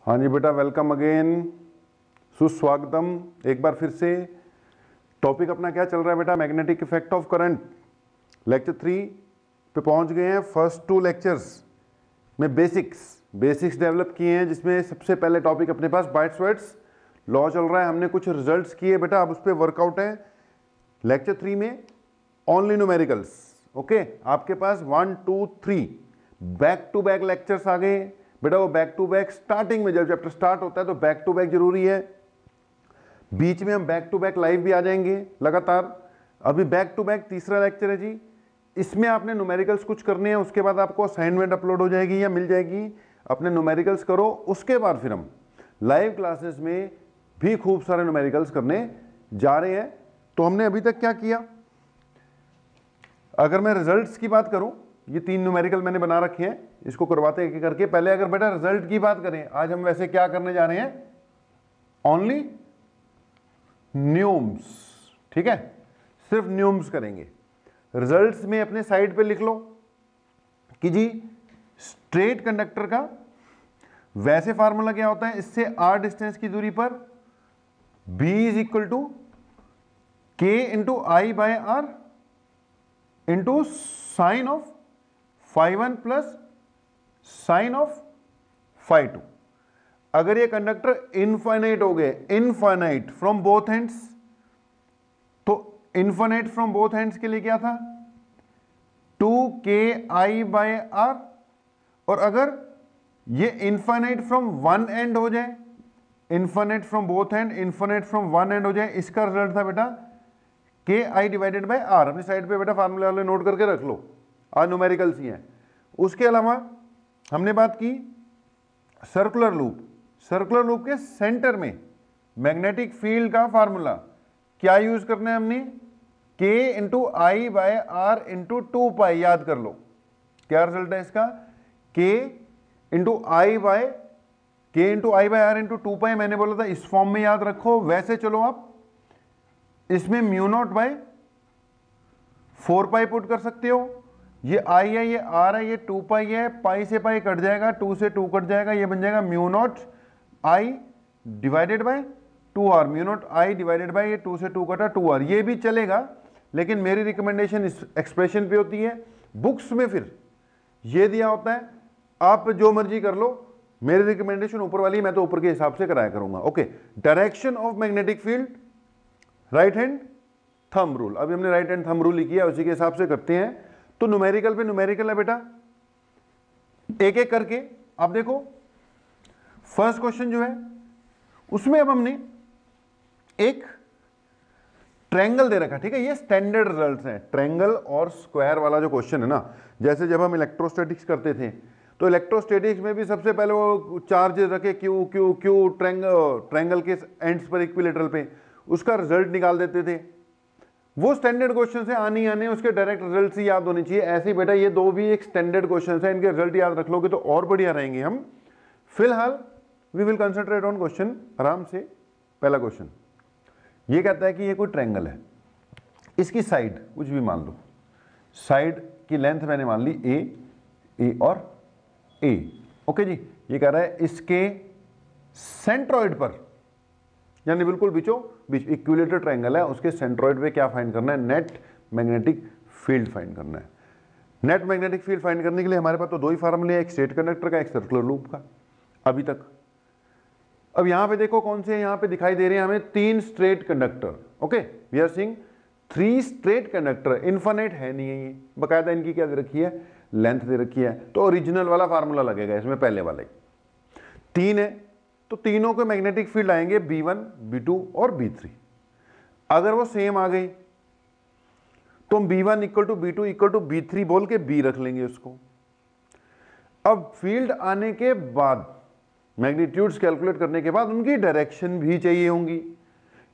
हाँ जी बेटा, welcome again, सुस्वागतम एक बार फिर से। टॉपिक अपना क्या चल रहा है बेटा? Magnetic effect of current. Lecture 3 पे पहुंच गए हैं। फर्स्ट 2 लेक्चर्स में बेसिक्स डेवलप किए हैं, जिसमें सबसे पहले टॉपिक अपने पास बाइट्स लॉ चल रहा है। हमने कुछ रिजल्ट्स किए बेटा, अब उस पर वर्कआउट है। लेक्चर 3 में ओनली न्यूमेरिकल्स। ओके, आपके पास 1 2 3 बैक टू बैक लेक्चर्स आ गए बेटा। वो बैक टू बैक स्टार्टिंग में जब चैप्टर स्टार्ट होता है तो बैक टू बैक जरूरी है। बीच में हम बैक टू बैक लाइव भी आ जाएंगे लगातार। अभी बैक टू बैक तीसरा लेक्चर है जी। इसमें आपने न्यूमेरिकल्स कुछ करने हैं, उसके बाद आपको असाइनमेंट अपलोड हो जाएगी या मिल जाएगी। अपने न्यूमेरिकल्स करो, उसके बाद फिर हम लाइव क्लासेस में भी खूब सारे न्यूमेरिकल्स करने जा रहे हैं। तो हमने अभी तक क्या किया? अगर मैं रिजल्ट्स की बात करूं, ये 3 न्यूमेरिकल मैंने बना रखे हैं, इसको करवाते एक एक करके। पहले अगर बेटा रिजल्ट की बात करें, आज हम वैसे क्या करने जा रहे हैं? ओनली न्यूम्स, ठीक है, सिर्फ न्यूम्स करेंगे। रिजल्ट्स में अपने साइड पे लिख लो कि जी स्ट्रेट कंडक्टर का वैसे फार्मूला क्या होता है, इससे r डिस्टेंस की दूरी पर b is equal to k into I by R into sine of phi 1 plus sine of phi 2। अगर ये कंडक्टर इनफाइनाइट हो गए, इनफाइनाइट फ्रॉम बोथ एंड्स, तो इनफाइनाइट फ्रॉम बोथ एंड्स के लिए क्या था? 2ki bye are. और अगर ये इनफाइनाइट फ्रॉम वन एंड हो जाए, infinite from both and, infinite from one and हो जाए, इसका रिजल्ट था बेटा ki डिवाइडेड बाय आर। अपनी साइड पे बेटा फार्मूले वाले नोट करके रख लो, आज न्यूमेरिकल्स ही हैं। उसके अलावा हमने बात की सर्कुलर लूप। सर्कुलर लूप के सेंटर में मैग्नेटिक फील्ड का फार्मूला क्या यूज करना है हमने? k into I by R into 2 pi. याद कर लो क्या रिजल्ट है इसका? k into I by R into 2 pi. मैंने बोला था इस फॉर्म में याद रखो। वैसे चलो आप इसमें mu naught by 4 pi put कर सकते हो। ये आई है, ये आर है, ये 2 पाई है, पाई से पाई कट जाएगा, 2 से 2 कट जाएगा, ये बन जाएगा mu not I divided bye 2r। Mu not I divided bye ये 2 से 2 कटा 2r। ये भी चलेगा, लेकिन मेरी रिकमेंडेशन इस एक्सप्रेशन पे होती है। बुक्स में फिर ये दिया होता है, आप जो मर्जी कर लो। मेरी रिकमेंडेशन ऊपर वाली, मैं तो ऊपर के हिसाब से कराया करूंगा। Okay, direction of magnetic field, right hand thumb rule. अभी हमने राइट हैंड थंब रूल ही किया, उसी के हिसाब से करते हैं। तो न्यूमेरिकल पे न्यूमेरिकल है बेटा, एक एक करके आप देखो। फर्स्ट क्वेश्चन जो है उसमें अब हमने एक ट्रायंगल दे रखा, ठीक है। ये स्टैंडर्ड रिजल्ट्स हैं, ट्रायंगल और स्क्वायर वाला जो क्वेश्चन है ना। जैसे जब हम इलेक्ट्रोस्टैटिक्स करते थे, तो इलेक्ट्रोस्टैटिक्स में भी सबसे पहले वो चार्ज रखे क्यू क्यू क्यू ट्रायंगल के एंड्स पर इक्विलेटरल पे, उसका रिजल्ट निकाल देते थे। वो स्टैंडर्ड क्वेश्चन से आने उसके डायरेक्ट रिजल्ट ही याद होने चाहिए। ऐसे ही बेटा ये 2 भी एक स्टैंडर्ड क्वेश्चन है, इनके रिजल्ट याद रख लोगे तो और बढ़िया रहेंगे हम। फिलहाल we will concentrate on question आराम से। पहला क्वेश्चन ये कहता है कि ये कोई ट्रायंगल है, इसकी साइड कुछ भी मान लो, साइड की लेंथ मैंने मान ली ए और ए। ओके जी, ये कह रहा है इसके सेंट्रॉइड पर, यानी बिल्कुल बीचों बीच इक्विलेटरल ट्रायंगल है, उसके सेंट्रॉइड पे क्या फाइंड करना है? नेट मैग्नेटिक फील्ड फाइंड करना है। नेट मैग्नेटिक फील्ड फाइंड करने के लिए हमारे पास तो 2 ही फार्मूले हैं, एक स्ट्रेट कंडक्टर का, एक सर्कुलर लूप का अभी तक। अब यहां पे देखो कौन से यहां पे दिखाई दे रहे हैं हमें? 3 straight conductor. Okay, we are seeing 3 straight conductor. Infinite है नहीं है, ये बकायदा इनकी क्या दे रखी है? लेंथ दे रखी है। तो ओरिजिनल वाला फार्मूला लगेगा इसमें, पहले वाला ही। 3 है तो तीनों के मैग्नेटिक फील्ड आएंगे B1 B2 और B3। अगर वो सेम आ गई तो हम B1 equal to B2 equal to B3 बोल के B रख लेंगे उसको। अब फील्ड आने के बाद, मैग्नीट्यूड्स कैलकुलेट करने के बाद, उनकी डायरेक्शन भी चाहिए होंगी,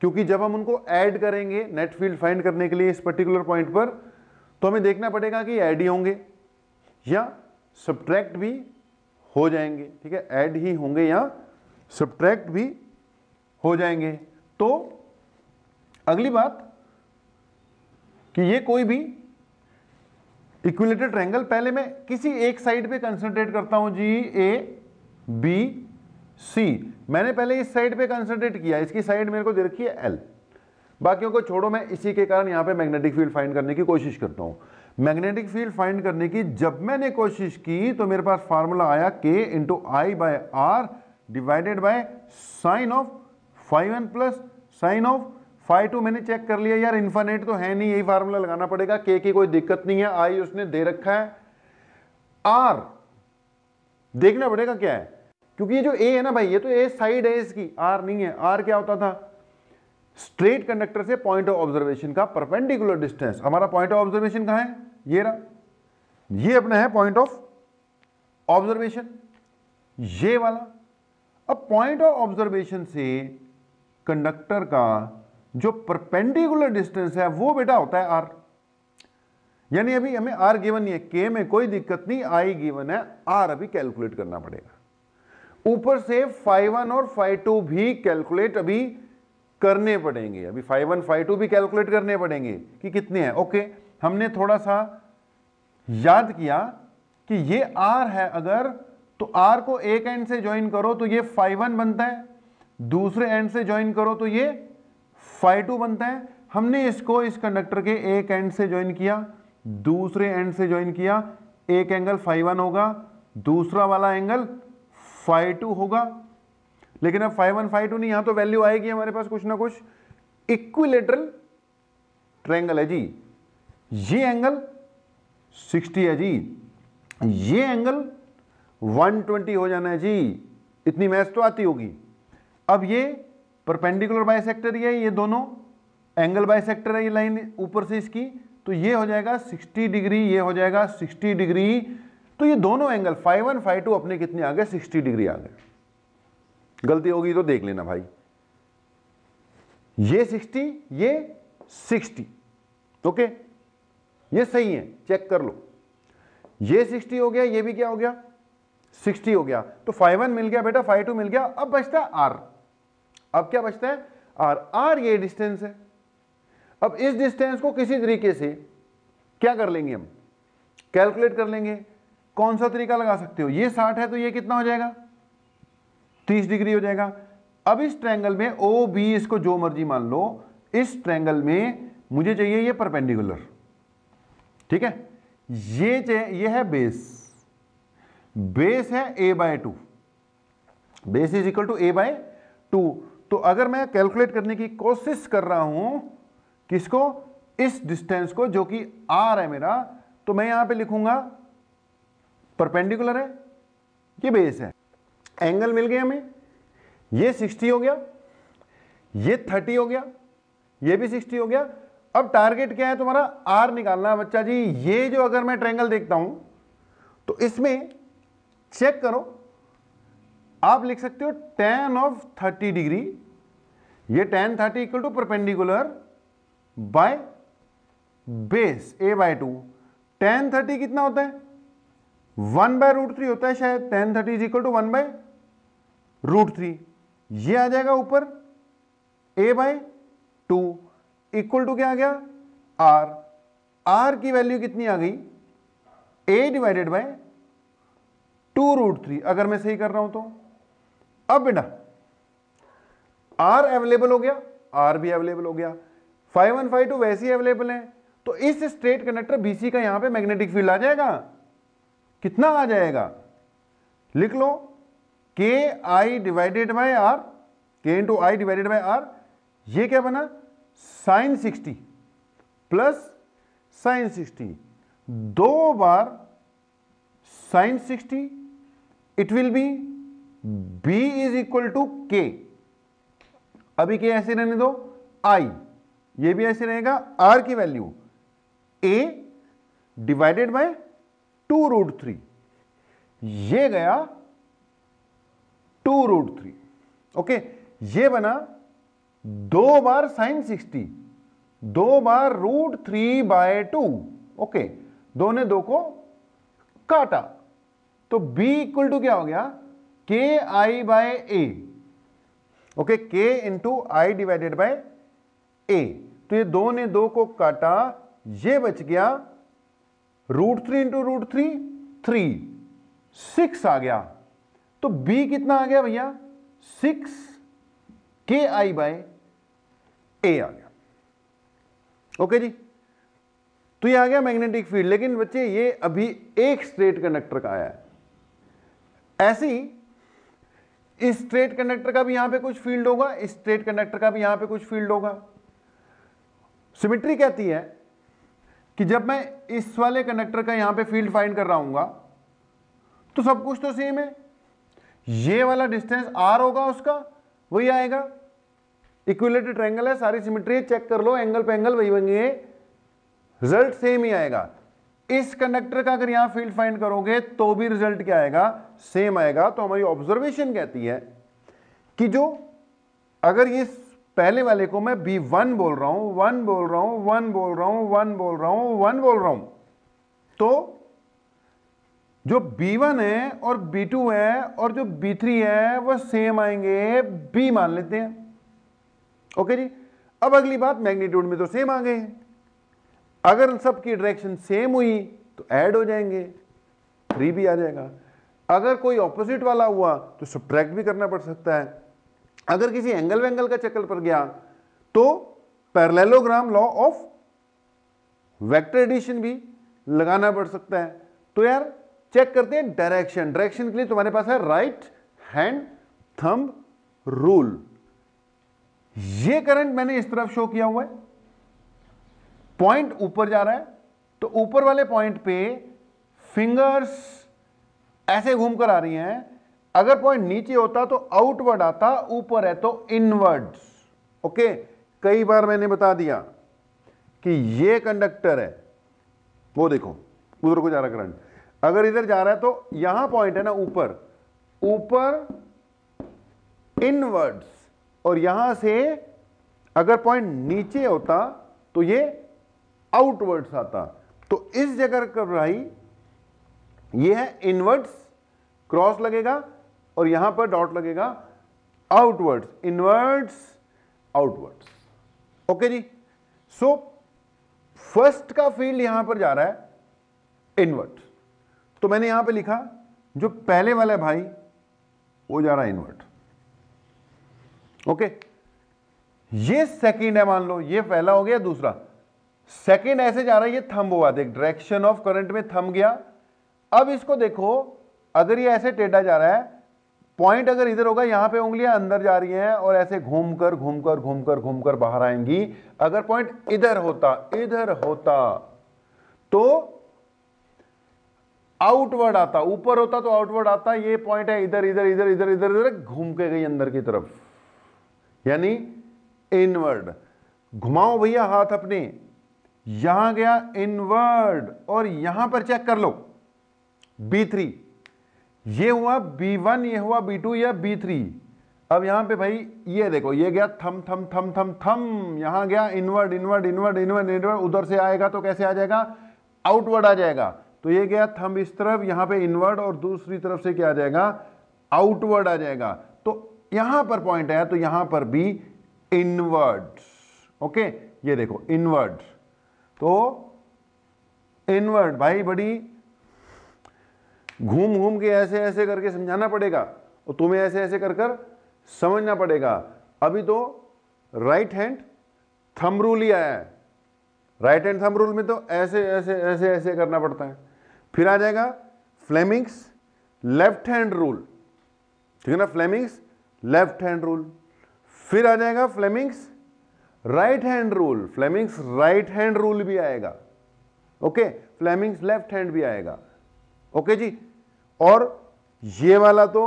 क्योंकि जब हम उनको ऐड करेंगे नेट फील्ड फाइंड करने के लिए इस पर्टिकुलर पॉइंट पर, तो हमें देखना पड़ेगा कि ऐड ही होंगे या सब्ट्रैक्ट भी हो जाएंगे। ठीक है, ऐड ही होंगे या सब्ट्रैक्ट भी हो जाएंगे। तो अगली बात कि ये कोई भी इक्विलेटरल ट्रायंगल, पहले मैं किसी एक साइड पे कंसंट्रेट करता हूं जी, ए बी सी। मैंने पहले इस साइड पे कंसंट्रेट किया, इसकी साइड मेरे को दे रखी है एल, बाकियों को छोड़ो, मैं इसी के कारण यहां पे मैग्नेटिक फील्ड फाइंड करने की कोशिश करता हूं। मैग्नेटिक फील्ड फाइंड करने की जब मैंने कोशिश की तो मेरे पास फार्मूला आया K into I by R divided by sine of five one plus sine of five two. मैंने चेक कर लिया यार इन्फिनिट तो है नहीं, यही फार्मूला लगाना पड़ेगा। K की कोई दिक्कत नहीं है, आई उसने दे रखा है, R देखना पड़ेगा क्या है, क्योंकि ये जो A है ना भाई, ये तो A साइड है इसकी, R नहीं है। R क्या होता था, स्ट्रेट कंडक्टर से पॉइंट ऑफ ऑब्जर्वेशन का परपेंडिकुलर डिस्टेंस। हमारा पॉइंट ऑफ ऑब्जर्वेशन कहां है, ये रहा, ये अपना है पॉइंट ऑफ ऑब्जर्वेशन, ये वाला। अब पॉइंट ऑफ ऑब्जर्वेशन से कंडक्टर का जो परपेंडिकुलर डिस्टेंस है वो बेटा होता है R। यानी अभी हमें R गिवन नहीं है, K में कोई दिक्कत नहीं, I गिवन है, R अभी कैलकुलेट करना पड़ेगा। ऊपर से φ1 और φ2 भी कैलकुलेट अभी करने पड़ेंगे, अभी φ1 φ2 भी कैलकुलेट करने पड़ेंगे कि कितने हैं। ओके, हमने थोड़ा सा याद किया कि ये R है अगर, तो R को एक एंड से ज्वाइन करो तो ये φ1 बनता है, दूसरे एंड से ज्वाइन करो तो ये φ2 बनता है। हमने इसको इस कंडक्टर के एक एंड से ज्वाइन किया, दूसरे एंड से ज्वाइन किया, एक एंगल φ1 होगा, दूसरा वाला एंगल φ2 होगा। लेकिन अब φ1 φ2 नहीं, यहां तो वैल्यू आएगी हमारे पास कुछ ना कुछ। इक्विलेटरल ट्रायंगल है जी, ये एंगल 60 है जी, ये एंगल 120 हो जाना है जी, इतनी मैथ तो आती होगी। अब ये परपेंडिकुलर बाइसेक्टर है, ये दोनों एंगल बाइसेक्टर है, ये लाइन ऊपर से इसकी, तो ये हो जाएगा 60 डिग्री, ये हो जाएगा 60 डिग्री। तो ये दोनों एंगल φ1 φ2 अपने कितने आ गए, 60 डिग्री आ गए। गलती होगी तो देख लेना भाई, ये 60 ये 60, ओके ये सही है, चेक कर लो। ये 60 हो गया, ये भी क्या हो गया 60 हो गया, तो φ1 मिल गया बेटा, φ2 मिल गया। अब बचता है R, अब क्या बचता है R, R ये डिस्टेंस है। अब इस डिस्टेंस को किसी तरीके से क्या कर लेंगे, हम कैलकुलेट कर लेंगे। कौन सा तरीका लगा सकते हो, ये 60 है तो ये कितना हो जाएगा 30 डिग्री हो जाएगा। अब इस ट्रायंगल में ओ बी, इसको जो मर्जी मान लो, इस ट्रायंगल में मुझे चाहिए ये परपेंडिकुलर, ठीक है। ये है बेस, बेस है a/2, base is equal to a/2। तो अगर मैं कैलकुलेट करने की कोशिश कर रहा हूं किसको, इस डिस्टेंस को जो कि r है मेरा, तो मैं यहां पे लिखूंगा परपेंडिकुलर है, ये बेस है। एंगल मिल गया हमें, ये 60 हो गया, ये 30 हो गया, ये भी 60 हो गया। अब टारगेट क्या है तुम्हारा, R निकालना है बच्चा जी। ये जो अगर मैं ट्रायंगल देखता हूं तो इसमें चेक करो, आप लिख सकते हो tan ऑफ 30 डिग्री, ये tan 30 equal to perpendicular by base a/2। tan 30 कितना होता है 1/√3 होता है शायद, tan 30 इज इक्वल टू 1/√3। ये आ जाएगा ऊपर a/2 इक्वल टू क्या आ गया R। R की वैल्यू कितनी आ गई, a डिवाइडेड बाय 2√3, अगर मैं सही कर रहा हूं तो। अब बेटा R अवेलेबल हो गया, R भी अवेलेबल हो गया, φ1 φ2 वैसे ही अवेलेबल है, तो इस स्ट्रेट कंडक्टर BC का यहां पे मैग्नेटिक फील्ड आ जाएगा, कितना आ जाएगा, लिख लो K I divided by R, K into I divided by R। ये क्या बना sin 60 प्लस sin 60, 2 बार sin 60, it will be B is equal to K। अभी K ऐसे रहने दो, I ये भी ऐसे रहेगा, R की वैल्यू A डिवाइडेड बाय 2√3, ये गया 2√3, ओके। ये बना 2 बार sin 60, 2 बार √3/2, ओके। 2 ने 2 को काटा, तो B इक्वल टू क्या हो गया KI/A, okay, K into I divided bye A। तो ये 2 ने 2 को काटा, ये बच गया √3 इंटू √3 3, 6 आ गया। तो B कितना आ गया भैया 6KI/A आ गया। ओके जी, तो ये आ गया मैग्नेटिक फील्ड। लेकिन बच्चे ये अभी एक स्ट्रेट कंडक्टर का आया है। ऐसे ही इस स्ट्रेट कंडक्टर का भी यहां पे कुछ फील्ड होगा, इस स्ट्रेट कंडक्टर का भी यहां पे कुछ फील्ड होगा। सिमेट्री कहती है कि जब मैं इस वाले कंडक्टर का यहां पे फील्ड फाइंड कर रहा हूंगा तो सब कुछ तो सेम है। ये वाला डिस्टेंस r होगा, उसका वही आएगा। इक्विलेटरल ट्रायंगल है, सारी सिमेट्री चेक कर लो, एंगल पे एंगल वही बनेंगे, रिजल्ट सेम ही आएगा। इस कंडक्टर का अगर यहां फील्ड फाइंड करोगे तो भी रिजल्ट क्या आएगा, सेम आएगा। तो हमारी ऑब्जर्वेशन कहती है कि जो अगर ये पहले वाले को मैं B1 बोल रहा हूं, 1 बोल रहा हूं, 1 बोल रहा हूं, 1 बोल रहा हूं, 1 बोल रहा हूं, तो जो B1 है और B2 है और जो B3 है वो सेम आएंगे, B मान लेते हैं। ओके जी, अब अगली बात, मैग्नीट्यूड में तो सेम आ गए हैं, अगर इन सब की डायरेक्शन सेम हुई तो ऐड हो जाएंगे, 3 भी आ जाएगा। अगर कोई ऑपोजिट वाला हुआ तो सब्ट्रैक्ट भी करना पड़ सकता है। अगर किसी एंगल वेंगल का चक्कर पड़ गया तो parallelogram law of vector addition भी लगाना पड़ सकता है। तो यार चेक करते हैं डायरेक्शन। डायरेक्शन के लिए तुम्हारे पास है राइट हैंड थंब रूल। ये करंट मैंने इस तरफ शो किया हुआ है, पॉइंट ऊपर जा रहा है, तो ऊपर वाले पॉइंट पे फिंगर्स ऐसे घूमकर आ रही हैं। अगर पॉइंट नीचे होता तो आउटवर्ड आता, ऊपर है तो इनवर्ड्स। ओके, कई बार मैंने बता दिया कि ये कंडक्टर है, वो देखो उधर को जा रहा करंट, अगर इधर जा रहा है तो यहां पॉइंट है ना ऊपर, ऊपर इनवर्ड्स, और यहां से अगर पॉइंट नीचे होता तो ये आउटवर्ड्स आता। तो इस जगह का भाई ये है इनवर्ड्स, क्रॉस लगेगा और यहां पर डॉट लगेगा, आउटवर्ड्स, इनवर्ड्स, आउटवर्ड्स। ओके जी, सो फर्स्ट का फील्ड यहां पर जा रहा है इनवर्ड, तो मैंने यहां पे लिखा जो पहले वाला भाई वो जा रहा है इनवर्ड। ओके, ये सेकंड है, मान लो ये पहला हो गया, दूसरा सेकंड ऐसे जा रहा है, ये थंब हुआ, देख डायरेक्शन ऑफ करंट में थंब गया। अब इसको देखो, अगर ये ऐसे टेढ़ा जा रहा है, पॉइंट अगर इधर होगा, यहां पे उंगलियां अंदर जा रही हैं और ऐसे घूमकर घूमकर घूमकर घूमकर बाहर आएंगी। अगर पॉइंट इधर होता तो आउटवर्ड आता, ऊपर होता तो आउटवर्ड आता। ये पॉइंट है इधर इधर इधर इधर इधर इधर घूम के गई अंदर की तरफ, यानी इनवर्ड। घुमाओ भैया हाथ अपने, यहां गया इनवर्ड, और यहां पर चेक कर लो B3, ये हुआ B1, ये हुआ B2 या B3। अब यहां पे भाई ये देखो, ये गया थम थम थम थम थम, यहां गया inward inward inward inward inward, उधर से आएगा तो कैसे आ जाएगा, आउटवर्ड आ जाएगा। तो ये गया थंब इस तरफ, यहां पे इनवर्ड, और दूसरी तरफ से क्या आ जाएगा, आउटवर्ड आ जाएगा। तो यहां पर पॉइंट है तो यहां पर भी इनवर्ड। ओके, ये देखो इनवर्ड, तो इनवर्ड भाई बड़ी घूम घूम के ऐसे ऐसे करके समझाना पड़ेगा, और तुम्हें ऐसे ऐसे कर कर समझना पड़ेगा। अभी तो राइट हैंड थंब रूल ही आया है, राइट हैंड थंब रूल में तो ऐसे ऐसे ऐसे ऐसे करना पड़ता है। फिर आ जाएगा फ्लेमिंग्स लेफ्ट हैंड रूल, ठीक है ना, फ्लेमिंग्स लेफ्ट हैंड रूल। फिर आ जाएगा Fleming's right hand rule, Fleming's right hand rule भी आएगा। ओके, फ्लेमिंग्स लेफ्ट हैंड भी आएगा। ओके जी, और ये वाला तो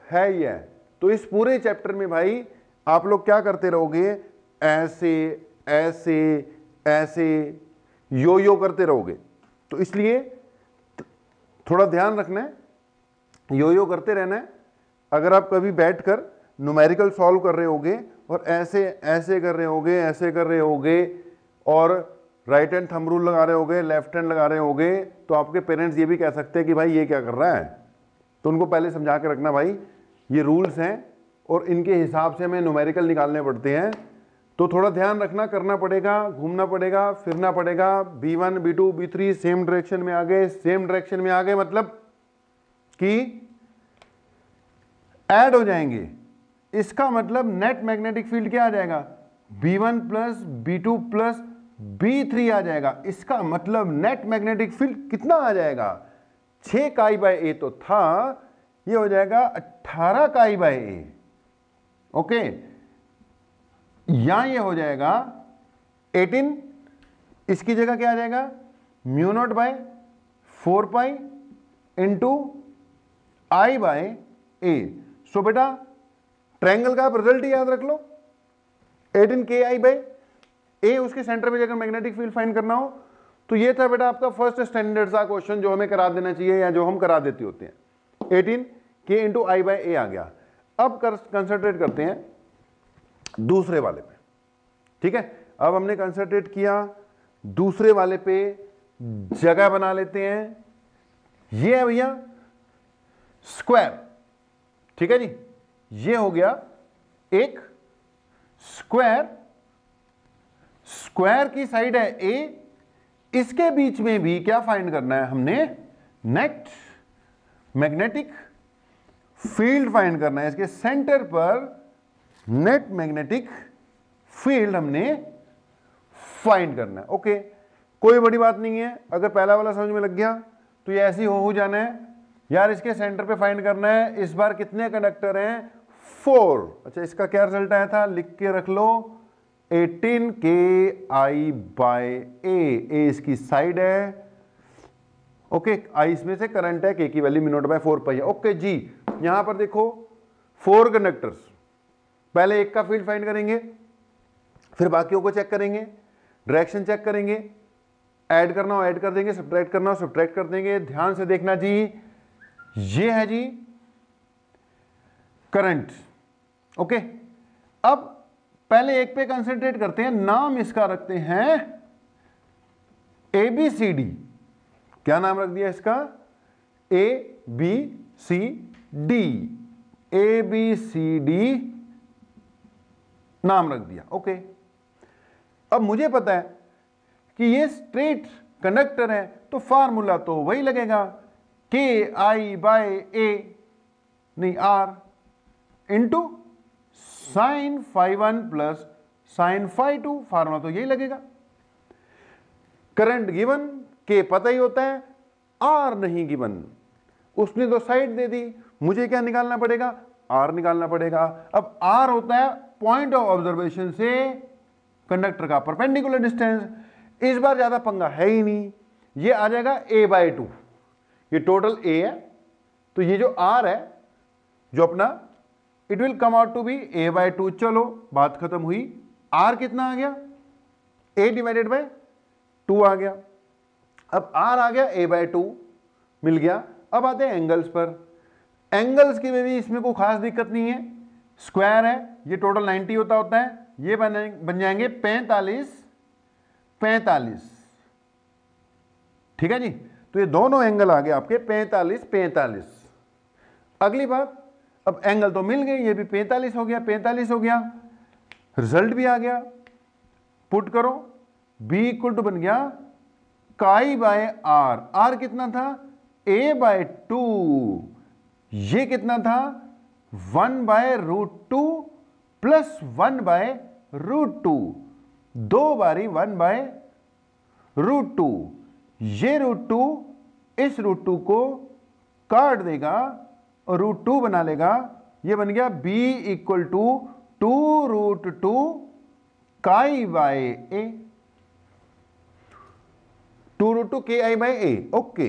है ही है। तो इस पूरे चैप्टर में भाई आप लोग क्या करते रहोगे, ऐसे ऐसे ऐसे यो यो करते रहोगे। तो इसलिए थोड़ा ध्यान रखना है, यो यो करते रहना है। अगर आप कभी बैठकर न्यूमेरिकल सॉल्व कर रहे होगे और ऐसे ऐसे कर रहे होगे, ऐसे कर रहे होगे, और राइट हैंड थंब रूल लगा रहे होगे, लेफ्ट हैंड लगा रहे होगे, तो आपके पेरेंट्स ये भी कह सकते हैं कि भाई ये क्या कर रहा है। तो उनको पहले समझा के रखना, भाई ये रूल्स हैं और इनके हिसाब से हमें न्यूमेरिकल निकालने पड़ते हैं। तो थोड़ा ध्यान रखना, करना पड़ेगा, घूमना पड़ेगा, फिरना पड़ेगा। B1 B2 B3 same direction में आ गए, सेम डायरेक्शन में आ गए मतलब कि ऐड हो जाएंगे, इसका मतलब नेट मैग्नेटिक फील्ड क्या आ जाएगा, B1 plus B2 plus B3 आ जाएगा। इसका मतलब नेट मैग्नेटिक फील्ड कितना आ जाएगा, 6 काई बाय ए तो था, ये हो जाएगा 18 काई बाय ए। ओके, या ये हो जाएगा 18, इसकी जगह क्या आ जाएगा, mu naught by 4 pi into I by A. So बेटा ट्रायंगल का आप रिजल्ट ही याद रख लो, 18 के आई बाय ए, उसके सेंटर पे जाकर मैग्नेटिक फील्ड फाइंड करना हो तो ये था बेटा आपका फर्स्ट स्टैंडर्ड सा क्वेश्चन जो हमें करा देना चाहिए या जो हम करा देते होते हैं। 18 के इंटू आई बाय ए आ गया। अब कंसंट्रेट करते हैं दूसरे वाले पे, ठीक है। अब हमने कंसंट्रेट किया दूसरे वाले पे, जगह बना लेते हैं। ये है भैया स्क्वायर, ठीक है जी, ये हो गया एक स्क्वायर, स्क्वायर की साइड है ए, इसके बीच में भी क्या फाइंड करना है हमने, नेट मैग्नेटिक फील्ड फाइंड करना है। इसके सेंटर पर नेट मैग्नेटिक फील्ड हमने फाइंड करना है। ओके, कोई बड़ी बात नहीं है, अगर पहला वाला समझ में लग गया तो ये ऐसे ही हो जाना है यार। इसके सेंटर पे फाइंड करना है, इस बार कितने कंडक्टर हैं, 4। अच्छा, इसका क्या रिजल्ट आया था, लिख के रख लो, 18 के आई बाय ए, इसकी साइड है। ओके, आई इसमें से करंट है, के की वैल्यू म्यू नॉट बाय 4 पाई है। ओके जी, यहां पर देखो 4 कंडक्टर्स, पहले एक का फील्ड फाइंड करेंगे, फिर बाकियों को चेक करेंगे, डायरेक्शन चेक करेंगे, ऐड करना हो ऐड कर देंगे, सब्ट्रैक्ट करना हो सब्ट्रैक्ट कर देंगे। ध्यान से देखना जी, ये है जी करंट। ओके, अब पहले एक पे कंसंट्रेट करते हैं, नाम इसका रखते हैं ABCD। क्या नाम रख दिया इसका, ABCD, ABCD नाम रख दिया। ओके, अब मुझे पता है कि ये स्ट्रेट कंडक्टर है तो फार्मूला तो वही लगेगा, के आई बाय ए, नहीं R, into sine phi 1 plus sine phi 2, formula तो यही लगेगा। करंट गिवन, के पता ही होता है, आर नहीं गिवन, उसने तो साइड दे दी, मुझे क्या निकालना पड़ेगा, आर निकालना पड़ेगा। अब आर होता है पॉइंट ऑफ ऑब्जर्वेशन से कंडक्टर का परपेंडिकुलर डिस्टेंस। इस बार ज्यादा पंगा है ही नहीं, ये आ जाएगा a बाय 2, ये टोटल a है, तो ये जो r है जो अपना, it will come out to be a by 2। चलो बात खत्म हुई, r कितना आ गया, a डिवाइडेड बाय 2 आ गया। अब r आ गया a बाय 2 मिल गया। अब आते हैं एंगल्स पर, एंगल्स की में भी इसमें कोई खास दिक्कत नहीं है, स्क्वायर है, ये टोटल 90 होता है, ये बन जाएंगे 45, ठीक है जी। तो ये दोनों एंगल आ गए आपके 45। अगली बात, अब एंगल तो मिल गए, ये भी 45 हो गया, 45 हो गया, रिजल्ट भी आ गया, पुट करो, b इक्वल टू बन गया काई बाय आर। आर कितना था, a बाय 2, ये कितना था 1 by root 2 plus 1 by root 2, 2 बारी 1 बाय रूट 2, ये रूट 2 इस रूट 2 को काट देगा और रूट 2 बना लेगा, ये बन गया b इक्वल टू 2 रूट 2 काई बाय ए, 2 रूट 2 के आई बाय ए। ओके,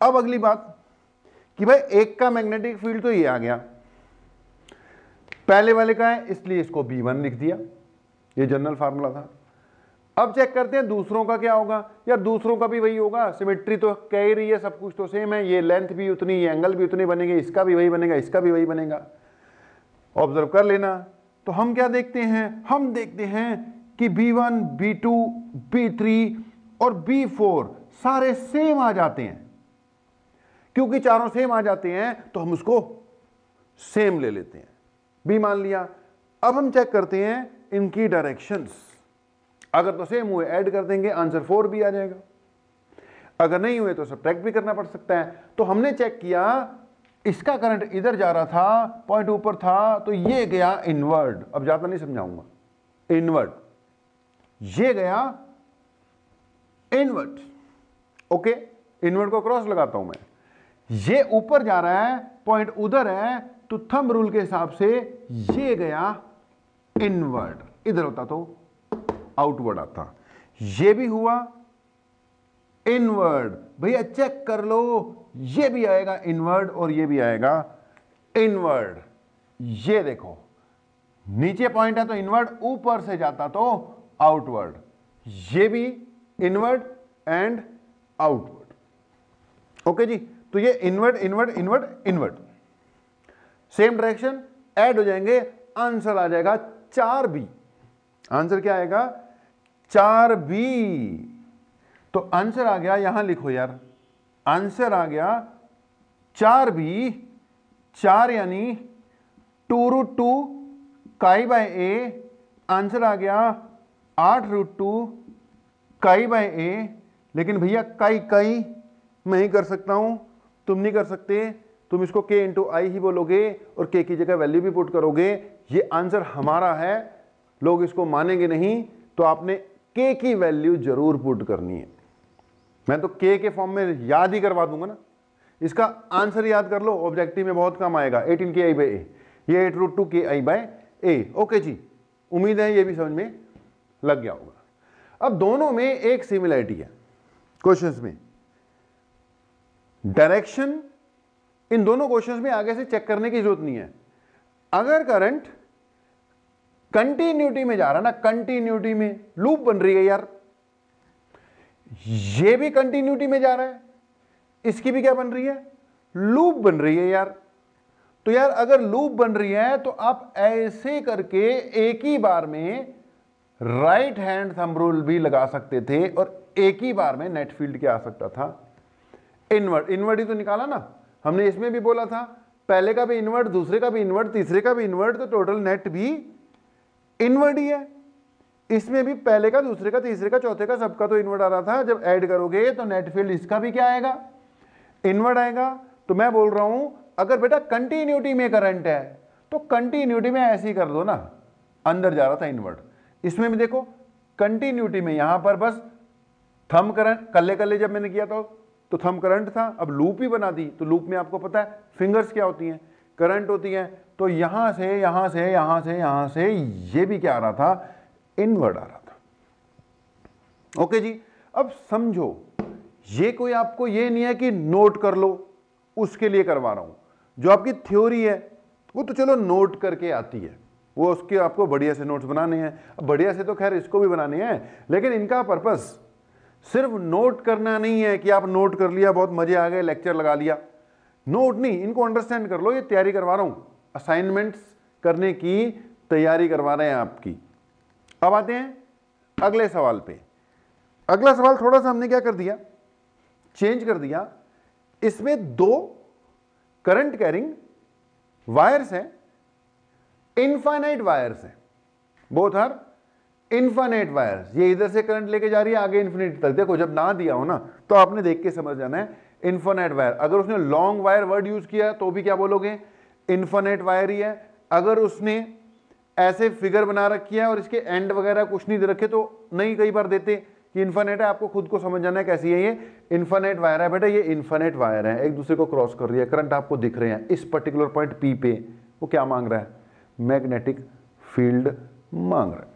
अब अगली बात कि भाई एक का मैग्नेटिक फील्ड तो ये आ गया, पहले वाले का है इसलिए इसको B1 लिख दिया, ये जनरल फार्मूला था। अब चेक करते हैं दूसरों का क्या होगा, यार दूसरों का भी वही होगा, सिमेट्री तो कह ही रही है, सब कुछ तो सेम है, ये लेंथ भी उतनी, ये एंगल भी उतने बनेंगे, इसका भी वही बनेगा, इसका भी वही बनेगा, ऑब्जर्व कर लेना। तो हम क्या देखते हैं, हम देखते हैं कि B1, B2, B3 और B4 सारे सेम आ जाते हैं। क्योंकि चारों सेम आ जाते हैं तो हम उसको सेम ले लेते हैं, B मान लिया। अब हम चेक करते हैं इनकी डायरेक्शंस, अगर तो सेम हुए ऐड कर देंगे, आंसर 4 भी आ जाएगा, अगर नहीं हुए तो सब्ट्रैक्ट भी करना पड़ सकता है। तो हमने चेक किया इसका करंट इधर जा रहा था, पॉइंट ऊपर था, तो ये गया इनवर्ड। अब ज्यादा नहीं समझाऊंगा, इनवर्ड, ये गया इनवर्ड। ओके, इनवर्ड को क्रॉस लगाता हूं मैं, ये ऊपर जा रहा है, पॉइंट उधर है, तो थंब रूल के हिसाब से ये गया इनवर्ड। इधर होता तो आउटवर्ड आता। ये भी हुआ इनवर्ड। भैया चेक कर लो, ये भी आएगा इनवर्ड और ये भी आएगा इनवर्ड। ये देखो, नीचे पॉइंट है तो इनवर्ड, ऊपर से जाता तो आउटवर्ड। ये भी इनवर्ड एंड आउटवर्ड। ओके जी, तो ये inward inward inward inward, same direction add हो जाएंगे, आंसर आ जाएगा 4B। आंसर क्या आएगा? 4B। तो आंसर आ गया, यहां लिखो यार, आंसर आ गया 4B। 4 यानी 2√2 काई बाय ए, आंसर आ गया 8√2 काई बाय ए। लेकिन भैया काई काई मैं ही कर सकता हूं, तुम नहीं कर सकते, तुम इसको k इंटू आई ही बोलोगे और k की जगह वैल्यू भी पुट करोगे। ये आंसर हमारा है, लोग इसको मानेंगे नहीं, तो आपने k की वैल्यू जरूर पुट करनी है। मैं तो k के फॉर्म में याद ही करवा दूंगा ना, इसका आंसर याद कर लो, ऑब्जेक्टिव में बहुत काम आएगा। 18 KI/A, ये 8√2 KI/A। ओके जी, उम्मीद है ये भी समझ में लग गया होगा। अब दोनों में एक सिमिलरिटी है क्वेश्चंस में, डायरेक्शन इन दोनों क्वेश्चंस में आगे से चेक करने की जरूरत नहीं है। अगर करंट कंटिन्यूटी में जा रहा ना, कंटिन्यूटी में लूप बन रही है यार, ये भी कंटिन्यूटी में जा रहा है, इसकी भी क्या बन रही है? लूप बन रही है यार। तो यार अगर लूप बन रही है तो आप ऐसे करके एक ही बार में राइट हैंड थंब रूल भी लगा सकते थे और एक ही बार में नेट फील्ड क्या आ सकता था? इनवर्ड। इनवर्ड ही तो निकाला ना हमने, इसमें भी बोला था पहले का भी इनवर्ड, दूसरे का भी इनवर्ड, तीसरे का भी इनवर्ड, तो टोटल नेट भी इनवर्ड ही है। इसमें भी पहले का, दूसरे का, तीसरे का, चौथे का, सबका तो इनवर्ड आ रहा था। जब ऐड करोगे तो नेट फील्ड इसका भी क्या आएगा? इनवर्ड आएगा। तो मैं बोल रहा हूं अगर बेटा कंटिन्यूटी में करंट है तो कंटिन्यूटी में ऐसे ही कर दो ना, अंदर जा रहा था इनवर्ड, इसमें भी देखो कंटिन्यूटी में यहां पर बस थंब करंट, कल्ले कल्ले जब मैंने किया तो थंब करंट था, अब लूप ही बना दी। तो लूप में आपको पता है फिंगर्स क्या होती हैं? करंट होती हैं। तो यहां से यहां से यहां से यहां से ये भी क्या आ रहा था? इनवर्ड आ रहा था। ओके जी, अब समझो, ये कोई आपको ये नहीं है कि नोट कर लो, उसके लिए करवा रहा हूं। जो आपकी थ्योरी है वो तो चलो नोट करके आती है, वो उसके आपको बढ़िया से नोट्स बनाने हैं। अब बढ़िया से तो खैर इसको भी बनाने हैं, लेकिन इनका पर्पस सिर्फ नोट करना नहीं है कि आप नोट कर लिया, बहुत मजे आ गए, लेक्चर लगा लिया। नोट नहीं, इनको अंडरस्टैंड कर लो। ये तैयारी करवा रहा हूं, असाइनमेंट्स करने की तैयारी करवा रहे हैं आपकी। अब आते हैं अगले सवाल पे। अगला सवाल थोड़ा सा हमने क्या कर दिया, चेंज कर दिया। इसमें दो करंट कैरिंग वायर्स हैं, इनफाइनाइट वायर्स हैं, बोथ आर इनफाइनाइट वायर्स। ये इधर से करंट लेके जा रही है आगे इन्फिनिटी तक। देखो जब ना दिया हो ना तो आपने देख के समझ जाना है इनफाइनाइट वायर। अगर उसने लॉन्ग वायर वर्ड यूज किया तो भी क्या बोलोगे? इनफाइनाइट वायर ही है। अगर उसने ऐसे फिगर बना रखी है और इसके एंड वगैरह कुछ नहीं दे रखे तो नहीं, कई बार देते कि इनफाइनाइट है, आपको खुद को समझ जाना है कैसी है। ये इनफाइनाइट वायर है बेटा, ये इनफाइनाइट वायर है, एक दूसरे को क्रॉस कर रही है, करंट आपको दिख रहे हैं। इस पर्टिकुलर पॉइंट पी पे वो क्या मांग रहा है? मैग्नेटिक फील्ड मांग रहा है।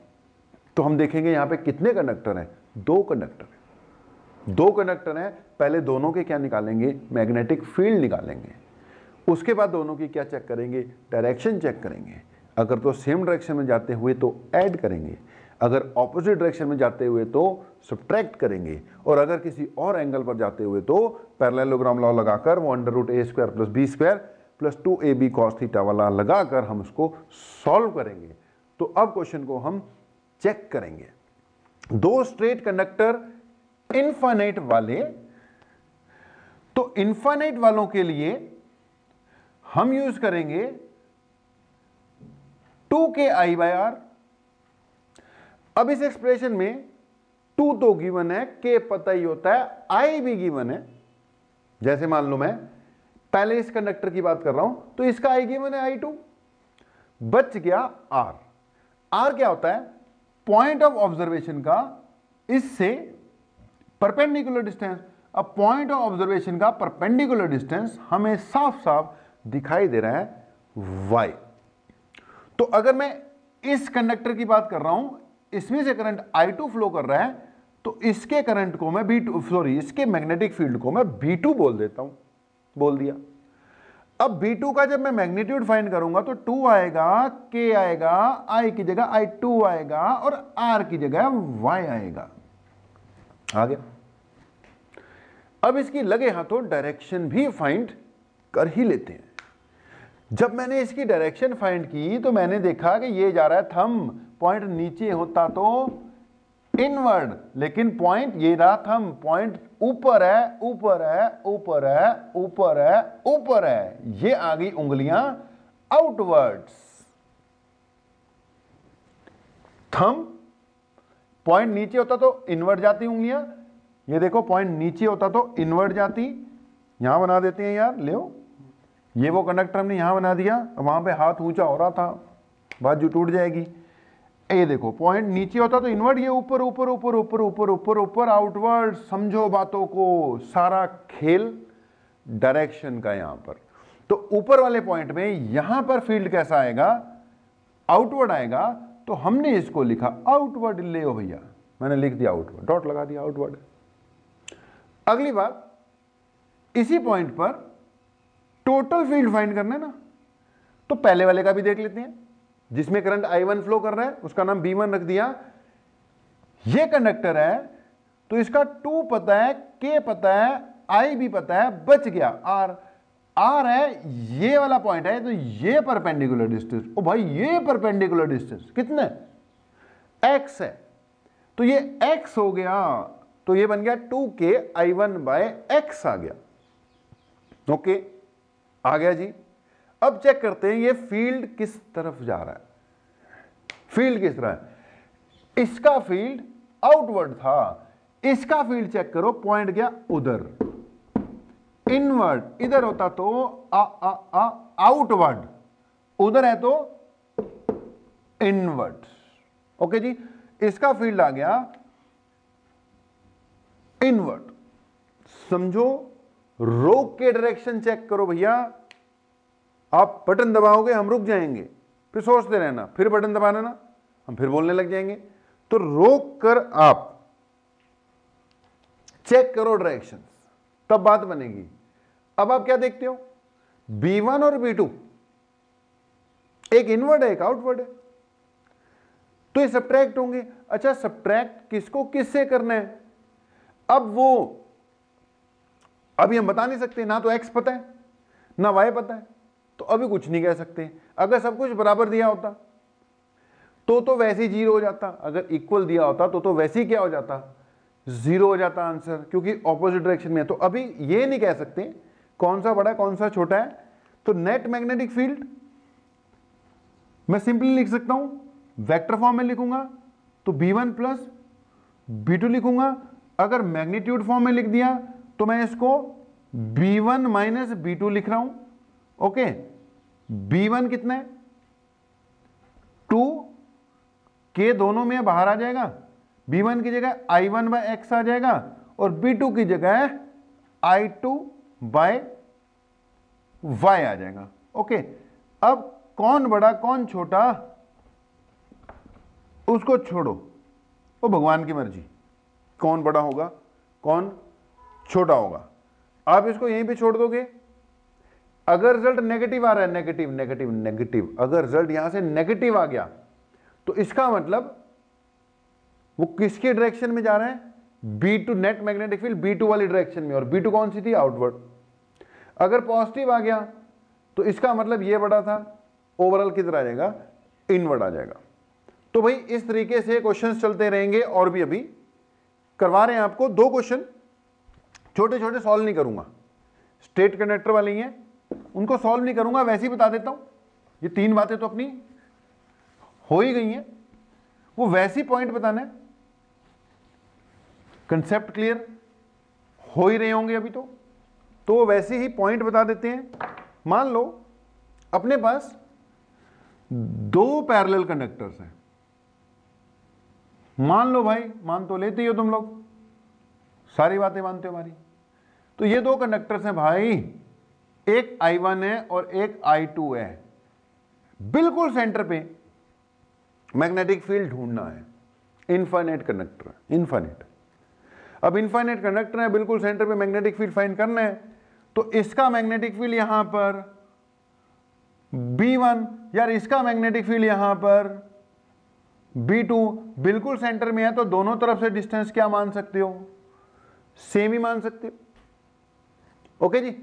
तो हम देखेंगे यहां पे कितने कंडक्टर हैं? दो कंडक्टर हैं, दो कंडक्टर हैं। पहले दोनों के क्या निकालेंगे? मैग्नेटिक फील्ड निकालेंगे। उसके बाद दोनों की क्या चेक करेंगे? डायरेक्शन चेक करेंगे। अगर तो सेम डायरेक्शन में जाते हुए तो ऐड करेंगे, अगर ऑपोजिट डायरेक्शन में जाते हुए तो सब्ट्रैक्ट करेंगे, और अगर किसी और एंगल पर जाते हुए तो पैरेललोग्राम लॉ लगाकर वो √a² + b² + 2ab cos theta वाला लगाकर हम उसको सॉल्व करेंगे। तो अब क्वेश्चन को हम चेक करेंगे। दो स्ट्रेट कंडक्टर इनफाइनाइट वाले, तो इनफाइनाइट वालों के लिए हम यूज करेंगे 2KI/R। अब इस एक्सप्रेशन में 2 तो गिवन है, K पता ही होता है, I भी गिवन है। जैसे मान लो मैं पहले इस कंडक्टर की बात कर रहा हूं, तो इसका आई गिवन है I2, बच गया R। R क्या होता है? पॉइंट ऑफ ऑब्जर्वेशन का इससे परपेंडिकुलर डिस्टेंस। अब पॉइंट ऑफ ऑब्जर्वेशन का परपेंडिकुलर डिस्टेंस हमें साफ साफ दिखाई दे रहा है Y। तो अगर मैं इस कंडक्टर की बात कर रहा हूं, इसमें से करंट I2 फ्लो कर रहा है, तो इसके करंट को मैं इसके मैग्नेटिक फील्ड को मैं B2 बोल देता हूं, बोल दिया। अब B2 का जब मैं मैग्नीट्यूड फाइंड करूंगा तो 2 आएगा, K आएगा, I की जगह I2 आएगा और R की जगह Y आएगा। आ गया। अब इसकी लगे हाथों डायरेक्शन भी फाइंड कर ही लेते हैं। जब मैंने इसकी डायरेक्शन फाइंड की तो मैंने देखा कि ये जा रहा है थंब, पॉइंट नीचे होता तो इनवर्ड, लेकिन पॉइंट ये रहा थंब, पॉइंट ऊपर है, ऊपर है, ऊपर है, ऊपर है, ऊपर है, ये आ गई उंगलियां आउटवर्ड्स। थंब पॉइंट नीचे होता तो इनवर्ड जाती उंगलियां, ये देखो पॉइंट नीचे होता तो इनवर्ड जाती। यहां बना देते हैं यार, ले ये वो कंडक्टर हमने यहां बना दिया, वहां पे हाथ ऊंचा हो रहा था, बाजू टूट जाएगी। ये देखो पॉइंट नीचे होता तो इनवर्ड, ये ऊपर ऊपर ऊपर ऊपर ऊपर ऊपर ऊपर आउटवर्ड। समझो बातों को, सारा खेल डायरेक्शन का यहां पर। तो ऊपर वाले पॉइंट में यहां पर फील्ड कैसा आएगा? आउटवर्ड आएगा। तो हमने इसको लिखा आउटवर्ड, ले ओ भैया, मैंने लिख दिया आउटवर्ड, डॉट लगा दिया आउटवर्ड। अगली बात, इसी पॉइंट पर टोटल फील्ड फाइंड करना है ना, तो पहले वाले का भी देख लेते हैं, जिसमें करंट I1 फ्लो कर रहा है, उसका नाम B1 रख दिया। ये कंडक्टर है तो इसका 2 पता है, K पता है, I भी पता है, बच गया R। R है, ये वाला पॉइंट है, तो ये परपेंडिकुलर डिस्टेंस, ओ भाई ये परपेंडिकुलर डिस्टेंस कितने? X है, तो ये X हो गया, तो ये बन गया 2K I1/X आ गया। ओके, आ गया जी। अब चेक करते हैं ये फील्ड किस तरफ जा रहा है। फील्ड किस तरह है? इसका फील्ड आउटवर्ड था, इसका फील्ड चेक करो, पॉइंट गया उधर, इनवर्ड। इधर होता तो आउटवर्ड, उधर है तो इनवर्ड। ओके जी, इसका फील्ड आ गया इनवर्ड। समझो, रोक के डायरेक्शन चेक करो भैया। आप बटन दबाओगे हम रुक जाएंगे, फिर सोचते रहना, फिर बटन दबाना ना, हम फिर बोलने लग जाएंगे। तो रोक कर आप चेक करो डायरेक्शन, तब बात बनेगी। अब आप क्या देखते हो? B1 और B2 एक इनवर्ड है, एक आउटवर्ड है, तो ये सब्ट्रैक्ट होंगे। अच्छा, सब्ट्रैक्ट किसको किससे करना है? अब वो अभी हम बता नहीं सकते, ना तो X पता है ना Y पता है, तो अभी कुछ नहीं कह सकते। अगर सब कुछ बराबर दिया होता तो वैसे ही 0 हो जाता, अगर इक्वल दिया होता तो वैसे ही क्या हो जाता? 0 हो जाता आंसर, क्योंकि ऑपोजिट डायरेक्शन में है। तो अभी ये नहीं कह सकते कौन सा बड़ा है कौन सा छोटा है। तो नेट मैग्नेटिक फील्ड मैं सिंपली लिख सकता हूं, वेक्टर फॉर्म में लिखूंगा तो B1 प्लस B2 लिखूंगा। अगर मैग्नीट्यूड फॉर्म में लिख दिया तो मैं इसको B1 माइनस B2 लिख रहा हूं। ओके, B1 कितना है? 2, K दोनों में बाहर आ जाएगा, B1 की जगह I1/X आ जाएगा और B2 की जगह I2/Y आ जाएगा। ओके, अब कौन बड़ा कौन छोटा उसको छोड़ो, वो भगवान की मर्जी, कौन बड़ा होगा कौन छोटा होगा, आप इसको यहीं पे छोड़ दोगे। अगर रिजल्ट नेगेटिव आ रहा है, नेगेटिव नेगेटिव नेगेटिव, अगर रिजल्ट यहां से नेगेटिव आ गया तो इसका मतलब वो किसके डायरेक्शन में जा रहा है? B2, net magnetic field B2 वाली डायरेक्शन में, और B2 कौन सी थी? आउटवर्ड। अगर पॉजिटिव आ गया तो इसका मतलब ये बड़ा था, ओवरऑल किधर आ जाएगा? इनवर्ड आ जाएगा। तो भाई इस तरीके से क्वेश्चंस चलते रहेंगे, और भी अभी करवा रहे हैं आपको 2 क्वेश्चन, छोटे छोटे सॉल्व नहीं करूंगा, स्ट्रेट कंडक्टर वाले ही हैं, उनको सॉल्व नहीं करूंगा, वैसे ही बता देता हूं। ये 3 बातें तो अपनी हो ही गई हैं, वो वैसी पॉइंट बताना है। कंसेप्ट क्लियर हो ही रहे होंगे अभी तो, तो वैसे ही पॉइंट बता देते हैं। मान लो अपने पास दो पैरेलल कंडक्टर्स हैं, मान लो भाई, मान तो लेते ही हो तुम लोग, सारी बातें मानते हो हमारी। तो ये दो कंडक्टर्स हैं भाई, एक I1 है और एक I2 है, बिल्कुल सेंटर पे मैग्नेटिक फील्ड ढूंढना है। इनफाइनाइट कंडक्टर है, इनफाइनाइट। अब इनफाइनाइट कंडक्टर है, बिल्कुल सेंटर पे मैग्नेटिक फील्ड फाइंड करना है, तो इसका मैग्नेटिक फील्ड यहां पर B1, यार इसका मैग्नेटिक फील्ड यहां पर B2, बिल्कुल सेंटर में है, तो दोनों तरफ से डिस्टेंस क्या मान सकते हो? सेम ही मान सकते हो। ओके जी,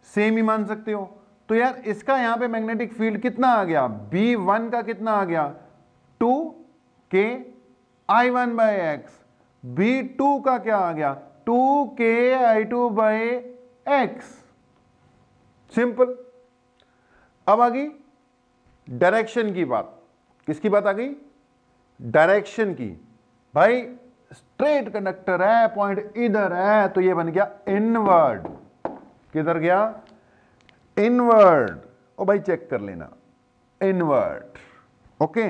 सेम ही मान सकते हो। तो यार इसका यहां पे मैग्नेटिक फील्ड कितना आ गया? B1 का कितना आ गया? 2k I1 bye x. B2 का क्या आ गया? 2k I2 bye x. Simple. अब आ गई डायरेक्शन की बात। किसकी बात आ गई? डायरेक्शन की। भाई स्ट्रेट कंडक्टर है, पॉइंट इधर है, तो ये बन गया इनवर्ड। किधर गया? इनवर्ड। ओ भाई चेक कर लेना, इनवर्ड। ओके,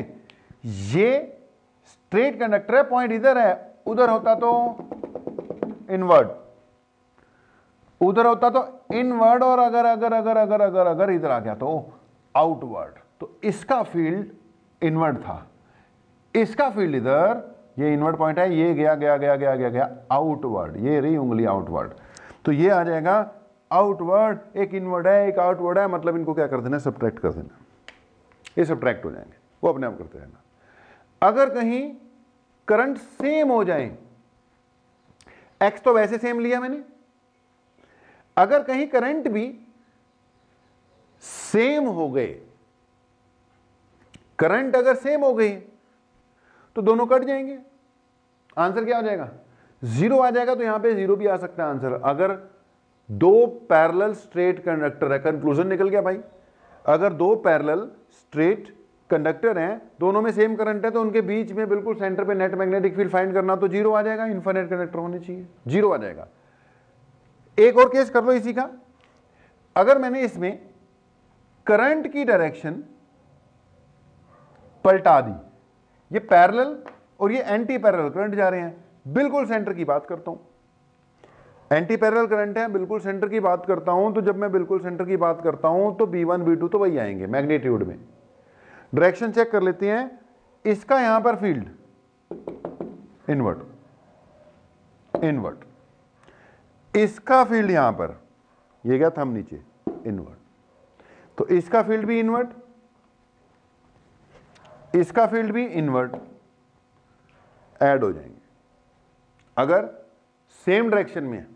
ये स्ट्रेट कंडक्टर है, पॉइंट इधर है, उधर होता तो इनवर्ड, उधर होता तो इनवर्ड, और अगर अगर अगर अगर अगर अगर इधर आ गया तो आउटवर्ड। तो इसका फील्ड इनवर्ड था, इसका फील्ड इधर, ये इनवर्ड पॉइंट है, ये गया गया गया गया गया गया आउटवर्ड, ये रही उंगली आउटवर्ड। तो ये आ जाएगा आउटवर्ड, एक इनवर्ड है एक आउटवर्ड है, मतलब इनको क्या कर देना? सब्ट्रैक्ट कर देना, ये सब्ट्रैक्ट हो जाएंगे, वो अपने आप करते रहना। अगर कहीं करंट सेम हो जाए, एक्स तो वैसे सेम लिया मैंने, अगर कहीं करंट भी सेम हो गए, करंट अगर सेम हो गई तो दोनों कट जाएंगे, आंसर क्या हो जाएगा? जीरो आ जाएगा। तो यहां पे जीरो भी आ सकता है आंसर, अगर दो पैरेलल स्ट्रेट कंडक्टर है। कंक्लूजन निकल गया भाई, अगर दो पैरेलल स्ट्रेट कंडक्टर हैं, दोनों में सेम करंट है, तो उनके बीच में बिल्कुल सेंटर पे नेट मैग्नेटिक फील्ड फाइंड करना, तो जीरो आ जाएगा। इनफाइनाइट कंडक्टर होने चाहिए, जीरो आ जाएगा। एक और केस कर लो इसी का, अगर मैंने इसमें करंट की डायरेक्शन पलटा दी, ये पैरेलल और ये एंटी पैरेलल करंट जा रहे हैं, बिल्कुल सेंटर की बात करता हूं, एंटी पैरेलल करंट है, बिल्कुल सेंटर की बात करता हूं, तो जब मैं बिल्कुल सेंटर की बात करता हूं तो B1 B2 तो वही आएंगे मैग्नीट्यूड में। डायरेक्शन चेक कर लेते हैं, इसका यहां पर फील्ड इनवर्ट, इनवर्ट, इसका फील्ड यहां पर, ये गया थंब नीचे, इनवर्ट, तो इसका फील्ड भी इनवर्ट, इसका फील्ड भी इनवर्ट, ऐड हो जाएंगे। अगर सेम डायरेक्शन में है,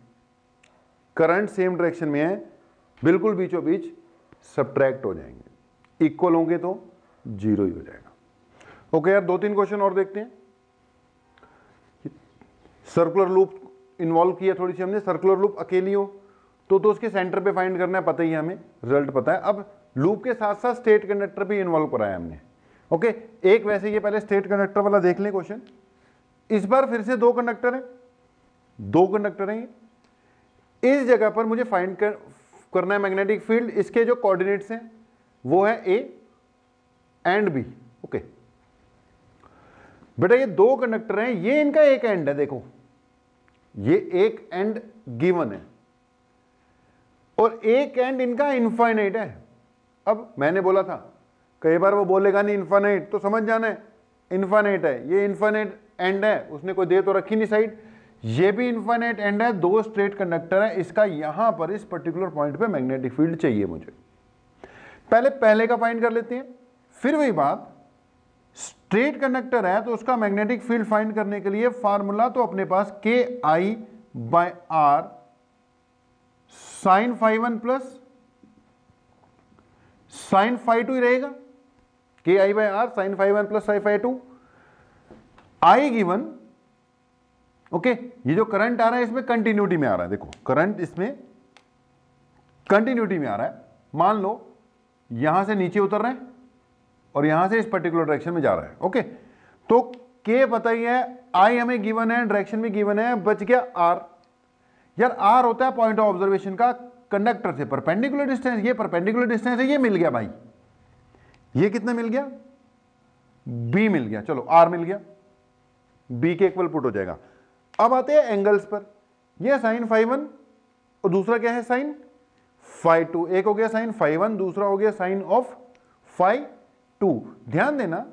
करंट सेम डायरेक्शन में है, बिल्कुल बीचों बीच सब्ट्रैक्ट हो जाएंगे, इक्वल होंगे तो जीरो ही हो जाएगा। ओके यार, दो तीन क्वेश्चन और देखते हैं। सर्कुलर लूप इन्वॉल्व किया थोड़ी सी हमने, सर्कुलर लूप अकेली हो तो उसके सेंटर पे फाइंड करना है, पता ही है हमें, रिजल्ट पता है। अब लूप के साथ साथ स्ट्रेट कंडक्टर भी इन्वॉल्व कराया हमने। ओके, एक वैसे ये पहले स्ट्रेट कंडक्टर वाला देख लें क्वेश्चन। इस बार फिर से दो कंडक्टर हैं, दो कंडक्टर हैं, इस जगह पर मुझे फाइंड करना है मैग्नेटिक फील्ड। इसके जो कोऑर्डिनेट्स हैं वो है ए एंड बी। ओके बेटा, ये दो कंडक्टर हैं, ये इनका एक एंड है, देखो ये एक एंड गिवन है और एक एंड इनका इनफाइनाइट है। अब मैंने बोला था कई बार वो बोलेगा नहीं इनफाइनाइट, तो समझ जाना है इनफाइनाइट है, ये इनफाइनाइट एंड है, उसने कोई दे तो रखी नहीं साइड, ये भी इनफाइनाइट एंड है, दो स्ट्रेट कंडक्टर है, इसका यहां पर इस पर्टिकुलर पॉइंट पे मैग्नेटिक फील्ड चाहिए मुझे। पहले का फाइंड कर लेते हैं। फिर वही बात, स्ट्रेट कंडक्टर है तो उसका मैग्नेटिक फील्ड फाइंड करने के लिए फार्मूला तो अपने पास KI by R sine φ1 plus sine φ2 ही रहेगा। KI by R sine φ1 plus sine φ2, I given. Okay, ये जो करंट आ रहा है इसमें कंटिन्यूटी में आ रहा है, देखो करंट इसमें कंटिन्यूटी में आ रहा है। मान लो यहां से नीचे उतर रहे हैं और यहां से इस पर्टिकुलर डायरेक्शन में जा रहा है। ओके, तो K पता ही है, I हमें गिवन है, डायरेक्शन भी गिवन है, बच गया R। यार R होता है पॉइंट ऑफ ऑब्जर्वेशन का कंडक्टर से परपेंडिकुलर डिस्टेंस, ये परपेंडिकुलर डिस्टेंस है, ये मिल गया भाई, ये कितना मिल गया, b मिल गया, चलो r मिल गया, b के इक्वल पुट हो जाएगा। अब आते हैं एंगल्स पर, ये साइन φ1 और दूसरा क्या है साइन φ2, एक हो गया साइन φ1, दूसरा हो गया साइन ऑफ φ2। ध्यान देना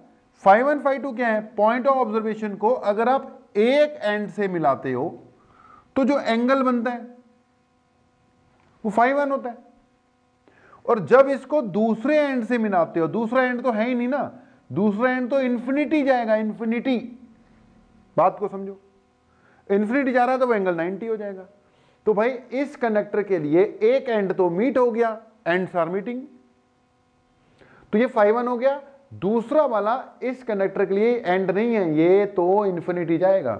φ1 φ2 क्या है, पॉइंट ऑफ ऑब्जर्वेशन को अगर आप एक एंड से मिलाते हो तो जो एंगल बनता है वो φ1 होता है, और जब इसको दूसरे एंड से मिलाते हो, दूसरा एंड तो है ही नहीं ना, दूसरा एंड तो इंफिनिटी जाएगा, इंफिनिटी, बात को समझो, इंफिनिटी जा रहा है तो वो एंगल 90 हो जाएगा। तो भाई इस कंडक्टर के लिए एक एंड तो मीट हो गया, एंड्स आर मीटिंग, तो ये φ1 हो गया। दूसरा वाला इस कंडक्टर के लिए एंड नहीं है, ये तो इंफिनिटी जाएगा,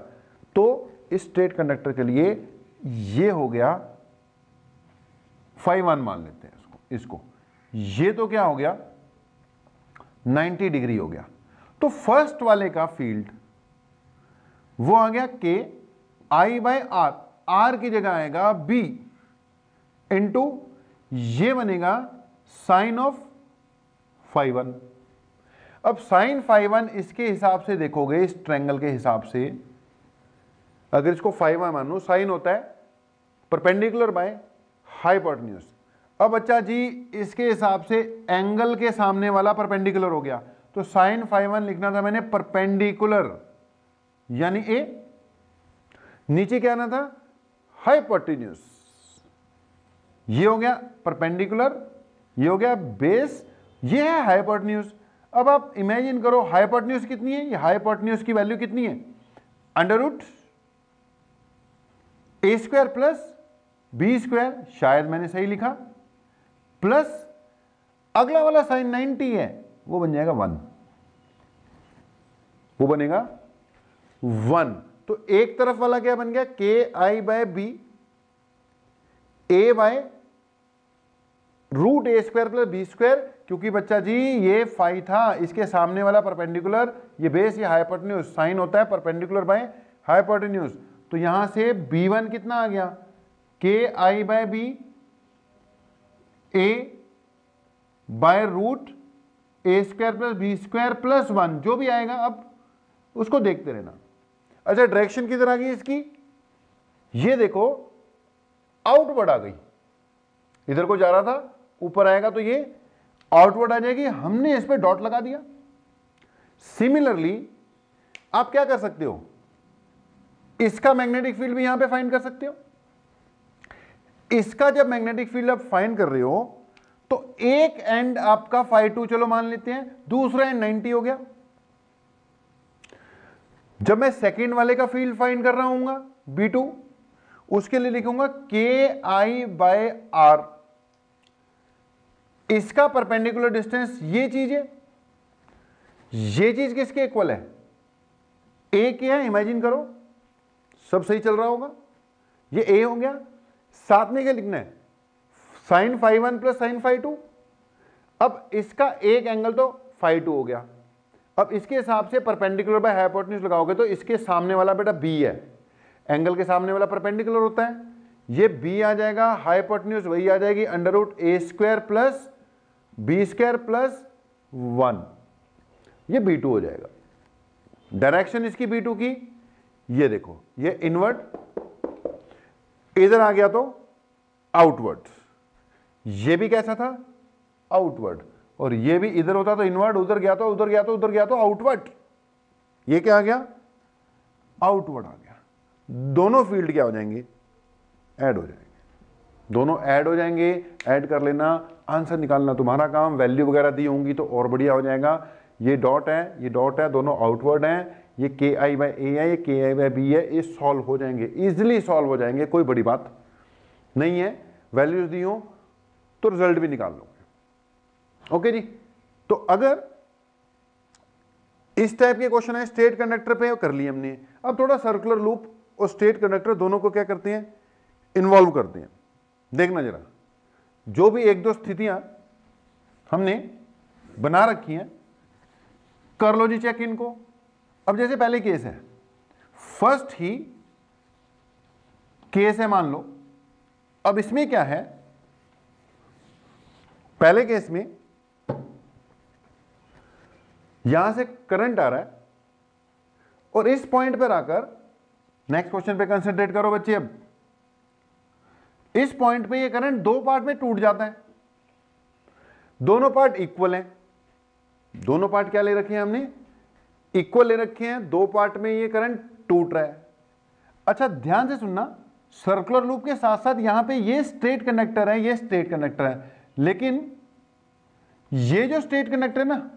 तो इस स्ट्रेट कंडक्टर के लिए ये हो गया φ1 मान लेते हैं इसको, ये तो क्या हो गया 90 डिग्री हो गया। तो फर्स्ट वाले का फील्ड वो आ गया k i by r, r की जगह आएगा b इंटू ये बनेगा साइन ऑफ φ1। अब साइन φ1 इसके हिसाब से देखोगे, इस ट्रायंगल के हिसाब से अगर इसको φ1 मानो, साइन होता है परपेंडिकुलर बाय हाइपोटेन्यूज। अब बच्चा जी इसके हिसाब से एंगल के सामने वाला परपेंडिकुलर हो गया, तो साइन φ1 लिखना था मैंने परपेंडिकुलर यानी ए, नीचे क्या आना था हाइपोटेन्यूज, ये हो गया परपेंडिकुलर, ये हो गया बेस, ये है हाइपोटेन्यूज। अब आप इमेजिन करो हाइपोटेन्यूज कितनी है, ये हाइपोटेन्यूज की वैल्यू कितनी है, under root A square plus B square, शायद मैंने सही लिखा, प्लस अगला वाला साइन 90 है वो बन जाएगा 1, वो बनेगा 1। तो एक तरफ वाला क्या बन गया K I by B A by root A square plus B square, क्योंकि बच्चा जी ये फाई था, इसके सामने वाला परपेंडिकुलर, ये बेस, ये हाइपोटेन्यूज, साइन होता है परपेंडिकुलर बाय हाइपोटेन्यूज, तो यहां से b1 कितना आ गया K I by B A by root A square plus B square plus 1, जो भी आएगा अब उसको देखते रहना। अच्छा डायरेक्शन किधर आ गई इसकी, ये देखो आउटवर्ड आ गई, इधर को जा रहा था, ऊपर आएगा तो ये आउटवर्ड आ जाएगी, हमने इस पे डॉट लगा दिया। सिमिलरली आप क्या कर सकते हो, इसका मैग्नेटिक फील्ड भी यहां पे फाइंड कर सकते हो। इसका जब मैग्नेटिक फील्ड आप फाइंड कर रहे हो तो एक एंड आपका φ2 चलो मान लेते हैं, दूसरा एंड 90 हो गया। जब मैं सेकेंड वाले का फील्ड फाइंड कर रहा हूंगा b2, उसके लिए लिखूंगा के आई बाय आर, इसका परपेंडिकुलर डिस्टेंस ये चीज है, ये चीज किसके इक्वल है, ए के है, इमेजिन करो सब सही चल रहा होगा, ये ए हो गया, साथ में क्या लिखना है साइन φ1 प्लस साइन φ2। अब इसका एक एंगल तो φ2 हो गया, अब इसके हिसाब से परपेंडिकुलर बाय हाइपोटेन्यूज लगाओगे तो इसके सामने वाला बेटा b है, एंगल के सामने वाला परपेंडिकुलर होता है, ये b आ जाएगा, हाइपोटेन्यूज वही आ जाएगी under root A square plus B square plus 1, ये b2 हो जाएगा। डायरेक्शन इसकी b2 की ये देखो, ये इनवर्ड, इधर आ गया तो आउटवर्ड, ये भी कैसा था आउटवर्ड, और ये भी इधर होता तो इनवर्ड, उधर गया तो उधर गया तो उधर गया तो आउटवर्ड, ये क्या आ गया आउटवर्ड आ गया। दोनों फील्ड क्या हो जाएंगे ऐड हो जाएंगे, दोनों ऐड हो जाएंगे, ऐड कर लेना, आंसर निकालना तुम्हारा काम, वैल्यू वगैरह दी होंगी तो और बढ़िया हो जाएगा। ये डॉट है, ये डॉट है, दोनों आउटवर्ड हैं, ये के आई बाय ए है, ये के आई बाय बी है, ये सॉल्व हो जाएंगे, इजिली सॉल्व हो जाएंगे, कोई बड़ी बात नहीं है, वैल्यूज दी हो तो रिजल्ट भी निकाल लोगे। ओके जी, तो अगर इस टाइप के क्वेश्चन है स्ट्रेट कंडक्टर पे कर लिए हमने, अब थोड़ा सर्कुलर लूप और स्ट्रेट कंडक्टर दोनों को क्या करते हैं इन्वॉल्व करते हैं। देखना जरा, जो भी एक दो स्थितियां हमने बना रखी हैं कर लो जी चेक इनको। अब जैसे पहले केस है, फर्स्ट ही केस है मान लो, अब इसमें क्या है पहले केस में यहां से करंट आ रहा है और इस पॉइंट पर आकर, नेक्स्ट क्वेश्चन पे कंसंट्रेट करो बच्चे, अब इस पॉइंट पे ये करंट दो पार्ट में टूट जाता है, दोनों पार्ट इक्वल हैं, दोनों पार्ट क्या ले रखे हैं हमने, इक्वल ले रखे हैं, दो पार्ट में ये करंट टूट रहा है। अच्छा ध्यान से सुनना, सर्कुलर लूप के साथ साथ यहां पे ये स्ट्रेट कंडक्टर है, ये स्ट्रेट कंडक्टर है, लेकिन ये जो स्ट्रेट कंडक्टर है ना,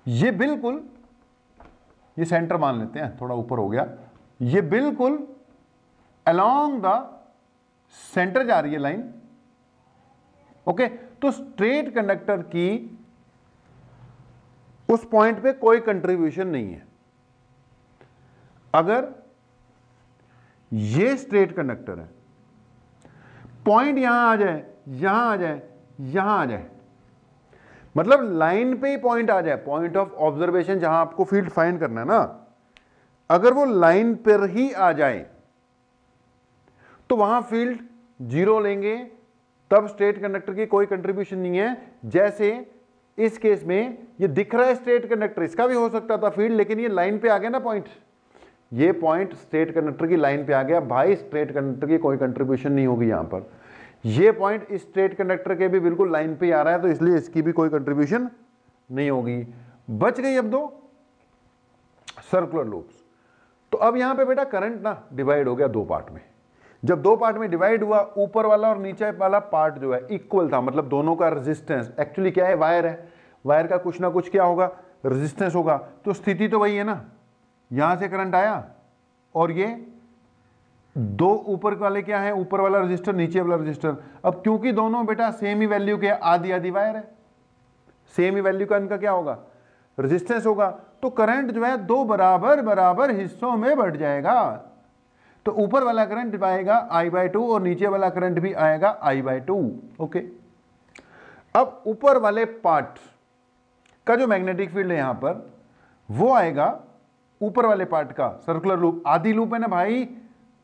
ये बिल्कुल, ये सेंटर मान लेते हैं, थोड़ा ऊपर हो गया, ये बिल्कुल अलोंग द सेंटर जा रही है लाइन। ओके, तो स्ट्रेट कंडक्टर की उस पॉइंट पे कोई कंट्रीब्यूशन नहीं है। अगर ये स्ट्रेट कंडक्टर है, पॉइंट यहां आ जाए, यहां आ जाए, यहां आ जाए, मतलब लाइन पे ही पॉइंट आ जाए, पॉइंट ऑफ ऑब्जर्वेशन जहां आपको फील्ड फाइंड करना है ना, अगर वो लाइन पर ही आ जाए तो वहां फील्ड जीरो लेंगे, तब स्ट्रेट कंडक्टर की कोई कंट्रीब्यूशन नहीं है। जैसे इस केस में ये दिख रहा है स्ट्रेट कंडक्टर, इसका भी हो सकता था फील्ड, लेकिन ये लाइन पे आ गया ना पॉइंट, ये पॉइंट स्ट्रेट कंडक्टर की लाइन पे आ गया, भाई स्ट्रेट कंडक्टर की कोई कंट्रीब्यूशन नहीं होगी यहां पर। ये पॉइंट इस स्ट्रेट कंडक्टर के भी बिल्कुल लाइन पे आ रहा है, तो इसलिए इसकी भी कोई कंट्रीब्यूशन नहीं होगी। बच गई अब दो सर्कुलर लूप्स। तो अब यहां पे बेटा करंट ना डिवाइड हो गया दो पार्ट में। जब दो पार्ट में डिवाइड हुआ, ऊपर वाला और नीचे वाला पार्ट जो है इक्वल था, मतलब दोनों का रेजिस्टेंस, एक्चुअली क्या है, वायर है, वायर का कुछ ना कुछ क्या होगा, रेजिस्टेंस होगा। तो स्थिति तो वही है ना, यहां से करंट आया और ये दो ऊपर वाले क्या है, ऊपर वाला रजिस्टर, नीचे वाला रजिस्टर। अब क्योंकि दोनों बेटा सेम ही वैल्यू के, आधी आधी वायर है, सेम ही वैल्यू का इनका क्या होगा, रेजिस्टेंस होगा, तो करंट जो है दो बराबर बराबर हिस्सों में बढ़ जाएगा। तो ऊपर वाला करंट आएगा I/2 और नीचे वाला करंट भी आएगा I/2। ओके, अब ऊपर वाले पार्ट का जो मैग्नेटिक फील्ड है यहां पर, वो आएगा ऊपर वाले पार्ट का, सर्कुलर लूप आधी लूप है ना भाई,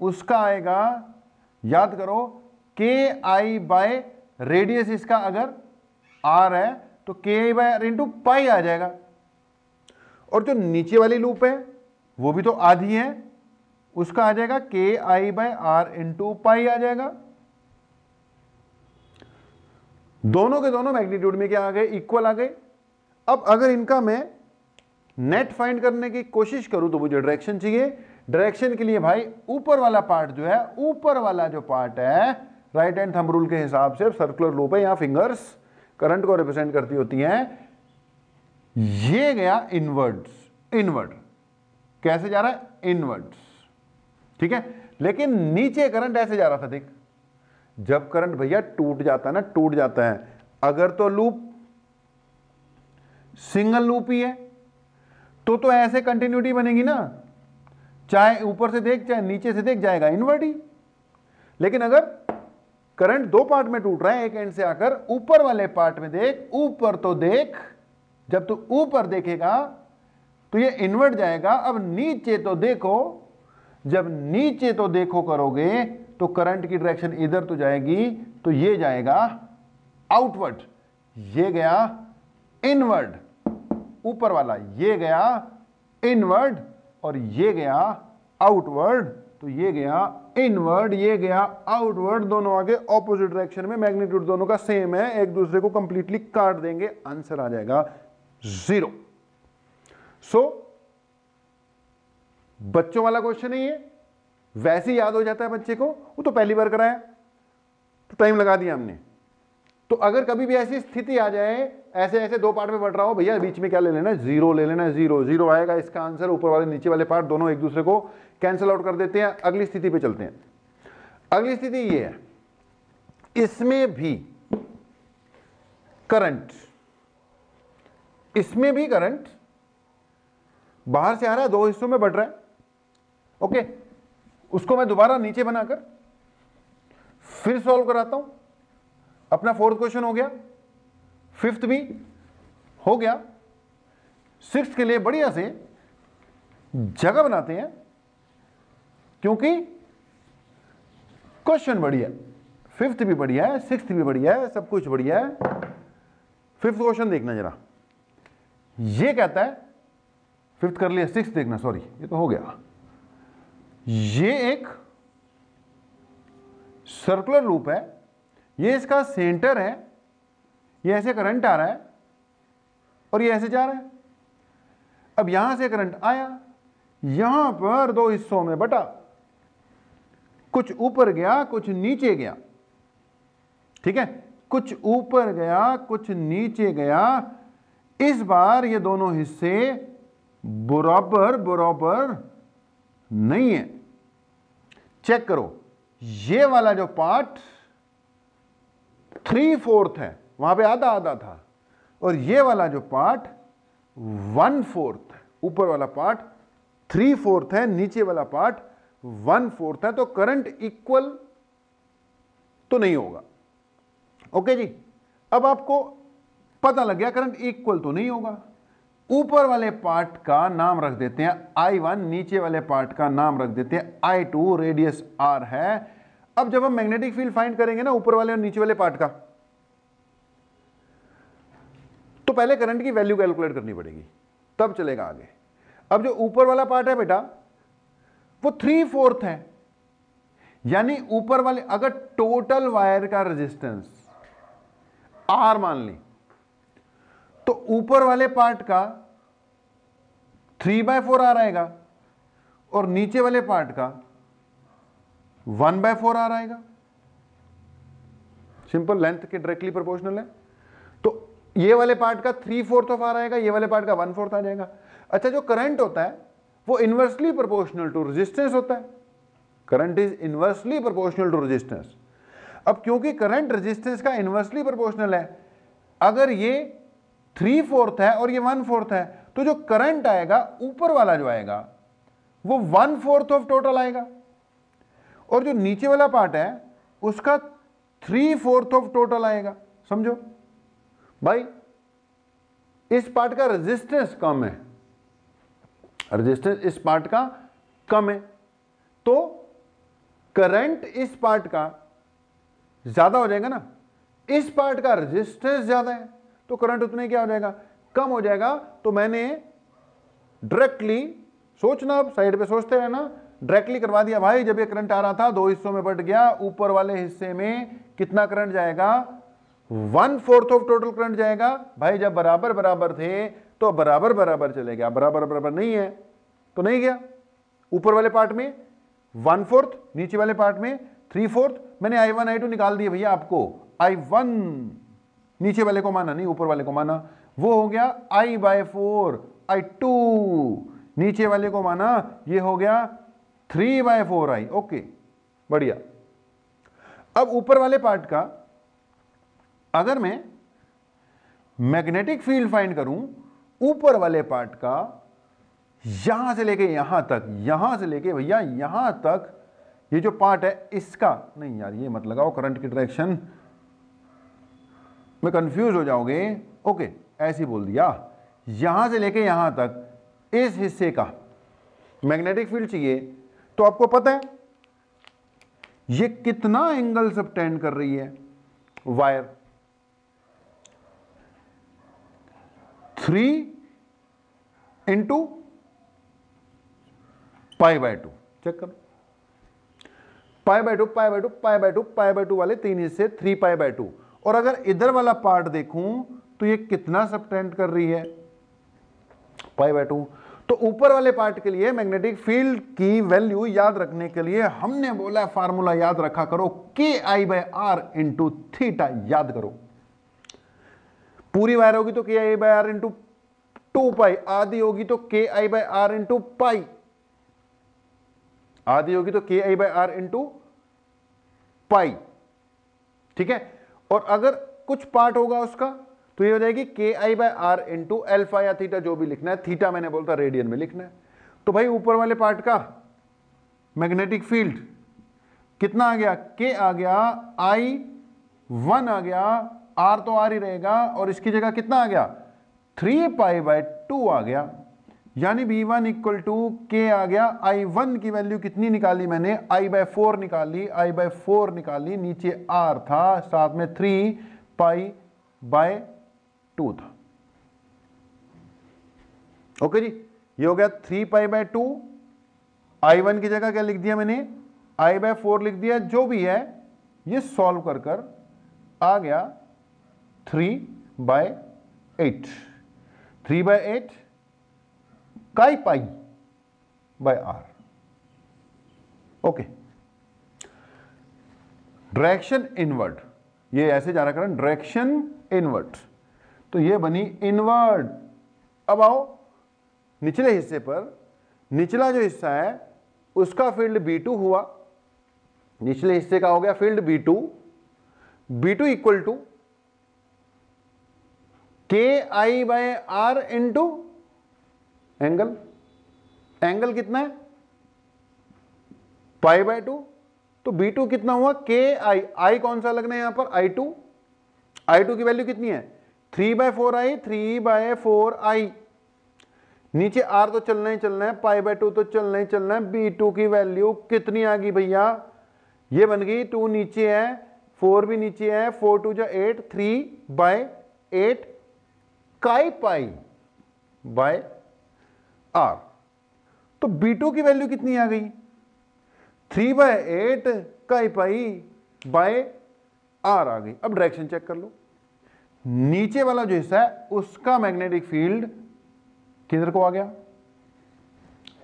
उसका आएगा, याद करो, KI रेडियस इसका अगर R है तो KI/R आ जाएगा। और जो नीचे वाली लूप है वो भी तो आधी है, उसका आ जाएगा KI/R आ जाएगा। दोनों के दोनों मैग्नीट्यूड में क्या आ गए, इक्वल आ गए। अब अगर इनका मैं नेट फाइंड करने की कोशिश करूं तो मुझे डायरेक्शन चाहिए। डायरेक्शन के लिए भाई ऊपर वाला पार्ट जो है, ऊपर वाला जो पार्ट है, राइट हैंड थंब रूल के हिसाब से सर्कुलर लूप है, यहां फिंगर्स करंट को रिप्रेजेंट करती होती हैं, ये गया इनवर्ड्स, इनवर्ड कैसे जा रहा है, इनवर्ड्स, ठीक है। लेकिन नीचे करंट ऐसे जा रहा था, देख, जब करंट भैया टूट जाता है ना, टूट जाता है, अगर तो लूप सिंगल लूप ही है तो ऐसे कंटिन्यूटी बनेगी ना, चाहे ऊपर से देख चाहे नीचे से देख, जाएगा इनवर्ड ही। लेकिन अगर करंट दो पार्ट में टूट रहा है, एक एंड से आकर ऊपर वाले पार्ट में देख, ऊपर तो देख, जब तू ऊपर देखेगा तो ये इनवर्ट जाएगा। अब नीचे तो देखो, जब नीचे तो देखो करोगे तो करंट की डायरेक्शन इधर तो जाएगी, तो ये जाएगा आउटवर्ड, ये गया इनवर्ड, ऊपर वाला ये गया इनवर्ड और ये गया आउटवर्ड, तो ये गया इनवर्ड, ये गया आउटवर्ड, दोनों आगे ऑपोजिट डायरेक्शन में, मैग्नीट्यूड दोनों का सेम है, एक दूसरे को कंप्लीटली काट देंगे, आंसर आ जाएगा 0। सो बच्चों वाला क्वेश्चन है ये, वैसे ही याद हो जाता है बच्चे को, वो तो पहली बार कराया तो टाइम लगा दिया हमने। तो अगर कभी भी ऐसी स्थिति आ जाए, ऐसे ऐसे दो पार्ट में बढ़ रहा हो, भैया बीच में क्या ले लेना है, जीरो ले लेना है, जीरो जीरो आएगा इसका आंसर, ऊपर वाले नीचे वाले पार्ट दोनों एक दूसरे को कैंसिल आउट कर देते हैं। अगली स्थिति पे चलते हैं। अगली स्थिति ये है, इसमें भी करंट, इसमें भी करंट बाहर से आ रहा है, दो हिस्सों में बढ़ रहा है। ओके, उसको मैं दोबारा नीचे बनाकर फिर सॉल्व कराता हूं। अपना फोर्थ क्वेश्चन हो गया, फिफ्थ भी हो गया, सिक्स्थ के लिए बढ़िया से जगह बनाते हैं क्योंकि क्वेश्चन बढ़िया, 5th भी बढ़िया है, 6th भी बढ़िया है, सब कुछ बढ़िया है। 5th क्वेश्चन देखना जरा, ये कहता है, 5th कर लिया, 6th देखना, सॉरी ये तो हो गया। ये एक सर्कुलर लूप है, ये इसका सेंटर है, ये ऐसे करंट आ रहा है और ये ऐसे जा रहा है। अब यहां से करंट आया, यहां पर दो हिस्सों में बटा, कुछ ऊपर गया कुछ नीचे गया, ठीक है, कुछ ऊपर गया कुछ नीचे गया। इस बार ये दोनों हिस्से बराबर बराबर नहीं है। चेक करो, ये वाला जो पार्ट 3/4 है, वहां पे आधा आधा था, और ये वाला जो पार्ट 1/4 है। ऊपर वाला पार्ट 3/4 है, नीचे वाला पार्ट 1/4 है, तो करंट इक्वल तो नहीं होगा। ओके जी, अब आपको पता लग गया करंट इक्वल तो नहीं होगा। ऊपर वाले पार्ट का नाम रख देते हैं I1, नीचे वाले पार्ट का नाम रख देते हैं I2, रेडियस R है। अब जब हम मैग्नेटिक फील्ड फाइंड करेंगे ना ऊपर वाले और नीचे वाले पार्ट का, तो पहले करंट की वैल्यू कैलकुलेट करनी पड़ेगी, तब चलेगा आगे। अब जो ऊपर वाला पार्ट है बेटा वो 3/4 है, यानी ऊपर वाले, अगर टोटल वायर का रेजिस्टेंस R मान ली, तो ऊपर वाले पार्ट का 3/4 R आएगा और नीचे वाले पार्ट का 1/4 R आएगा। सिंपल, लेंथ के डायरेक्टली प्रोपोर्शनल है, तो ये वाले पार्ट का 3/4 ऑफ R आएगा, ये वाले पार्ट का 1/4 आ जाएगा। अच्छा, जो करंट होता है वो इनवर्सली प्रोपोर्शनल टू रेजिस्टेंस होता है। Current is inversely proportional to resistance. अब क्योंकि करंट रेजिस्टेंस का इनवर्सली प्रोपोर्शनल है, अगर ये 3/4 है और ये 1/4 है, तो जो करंट आएगा ऊपर वाला जो आएगा वो 1/4 ऑफ टोटल आएगा, और जो नीचे वाला पार्ट है उसका 3/4 ऑफ टोटल आएगा। समझो भाई, इस पार्ट का रेजिस्टेंस कम है, रेजिस्टेंस इस पार्ट का कम है, तो करंट इस पार्ट का ज्यादा हो जाएगा ना। इस पार्ट का रेजिस्टेंस ज्यादा है तो करंट उतने क्या हो जाएगा, कम हो जाएगा। तो मैंने डायरेक्टली, सोचना अब साइड पे सोचते रहना, डायरेक्टली करवा दिया भाई। जब ये करंट आ रहा था दो हिस्सों में बट गया, ऊपर वाले हिस्से में कितना करंट जाएगा, 1/4 ऑफ टोटल करंट जाएगा। भाई जब बराबर बराबर थे तो बराबर बराबर चले गया, बराबर बराबर नहीं है तो नहीं गया। ऊपर वाले पार्ट में 1/4, नीचे वाले पार्ट में 3/4। मैंने I1 I2 निकाल दिए भैया आपको। I1 नीचे वाले को माना, नहीं ऊपर वाले को माना, वो हो गया I/4। I2 नीचे वाले को माना, ये हो गया 3/4I। ओके, बढ़िया। अब ऊपर वाले पार्ट का अगर मैं मैग्नेटिक फील्ड फाइंड करूं, ऊपर वाले पार्ट का यहां से लेके यहां तक, यहां से लेके भैया यहां तक, ये जो पार्ट है इसका, नहीं यार ये मत लगाओ, करंट की डायरेक्शन में कंफ्यूज हो जाओगे। ओके, ऐसे ही बोल दिया, यहां से लेके यहां तक इस हिस्से का मैग्नेटिक फील्ड चाहिए, तो आपको पता है ये कितना एंगल सबटेंड कर रही है वायर, 3 इंटू π/2। चेक करो, π/2 π/2 π/2 π/2 वाले तीन हिस्से, 3π/2। और अगर इधर वाला पार्ट देखूं तो ये कितना सबटेंड कर रही है, π/2। तो ऊपर वाले पार्ट के लिए मैग्नेटिक फील्ड की वैल्यू याद रखने के लिए हमने बोला फार्मूला याद रखा करो, KI/R इंटू थीटा याद करो। पूरी वायर होगी तो KI/R इंटू 2π, आधी होगी तो KI/R इंटू पाई, आधी होगी तो KI/R इंटू पाई, ठीक है। और अगर कुछ पार्ट होगा उसका तो ये हो जाएगी KI/R इंटू अल्फा या थीटा, जो भी लिखना है। थीटा मैंने बोलता रेडियन में लिखना है। तो भाई ऊपर वाले पार्ट का मैग्नेटिक फील्ड कितना आ गया, K आ गया, I1 आ गया, R तो R ही रहेगा, और इसकी जगह कितना आ गया, 3π/2 आ गया। यानी V1 इक्वल टू के आ गया, I1 की वैल्यू कितनी निकाली मैंने, I/4 निकाली, I/4 निकाली, नीचे R था, साथ में 3π/2 था। ओके जी, ये हो गया 3π/2। I1 की जगह क्या लिख दिया मैंने, I/4 लिख दिया, जो भी है ये सॉल्व कर कर आ गया 3/8। 3/8 K I pi by R. Okay, direction inward, ये ऐसे जा रहा करंट, डायरेक्शन इनवर्ड, तो ये बनी इनवर्ड। अब आओ निचले हिस्से पर, निचला जो हिस्सा है उसका फील्ड B2 हुआ, निचले हिस्से का हो गया field B2। B2 equal to KI/R into angle, angle कितना है π/2, तो B2 कितना हुआ KI, I कौन सा लगना है यहां पर, I2, I2 की वैल्यू कितनी है 3/4I, 3/4I, नीचे R तो चलना ही चलना है, π/2 तो चलना ही चलना है। B2 की वैल्यू कितनी आ गई भैया, ये बन गई 2 नीचे है, 4 भी नीचे है, 4 2 जा 8, 3/8 काई पाई बाय आर। तो B2 की वैल्यू कितनी आ गई 3/8 काई पाई बाय आर आ गई। अब डायरेक्शन चेक कर लो, नीचे वाला जो हिस्सा है उसका मैग्नेटिक फील्ड किधर को आ गया,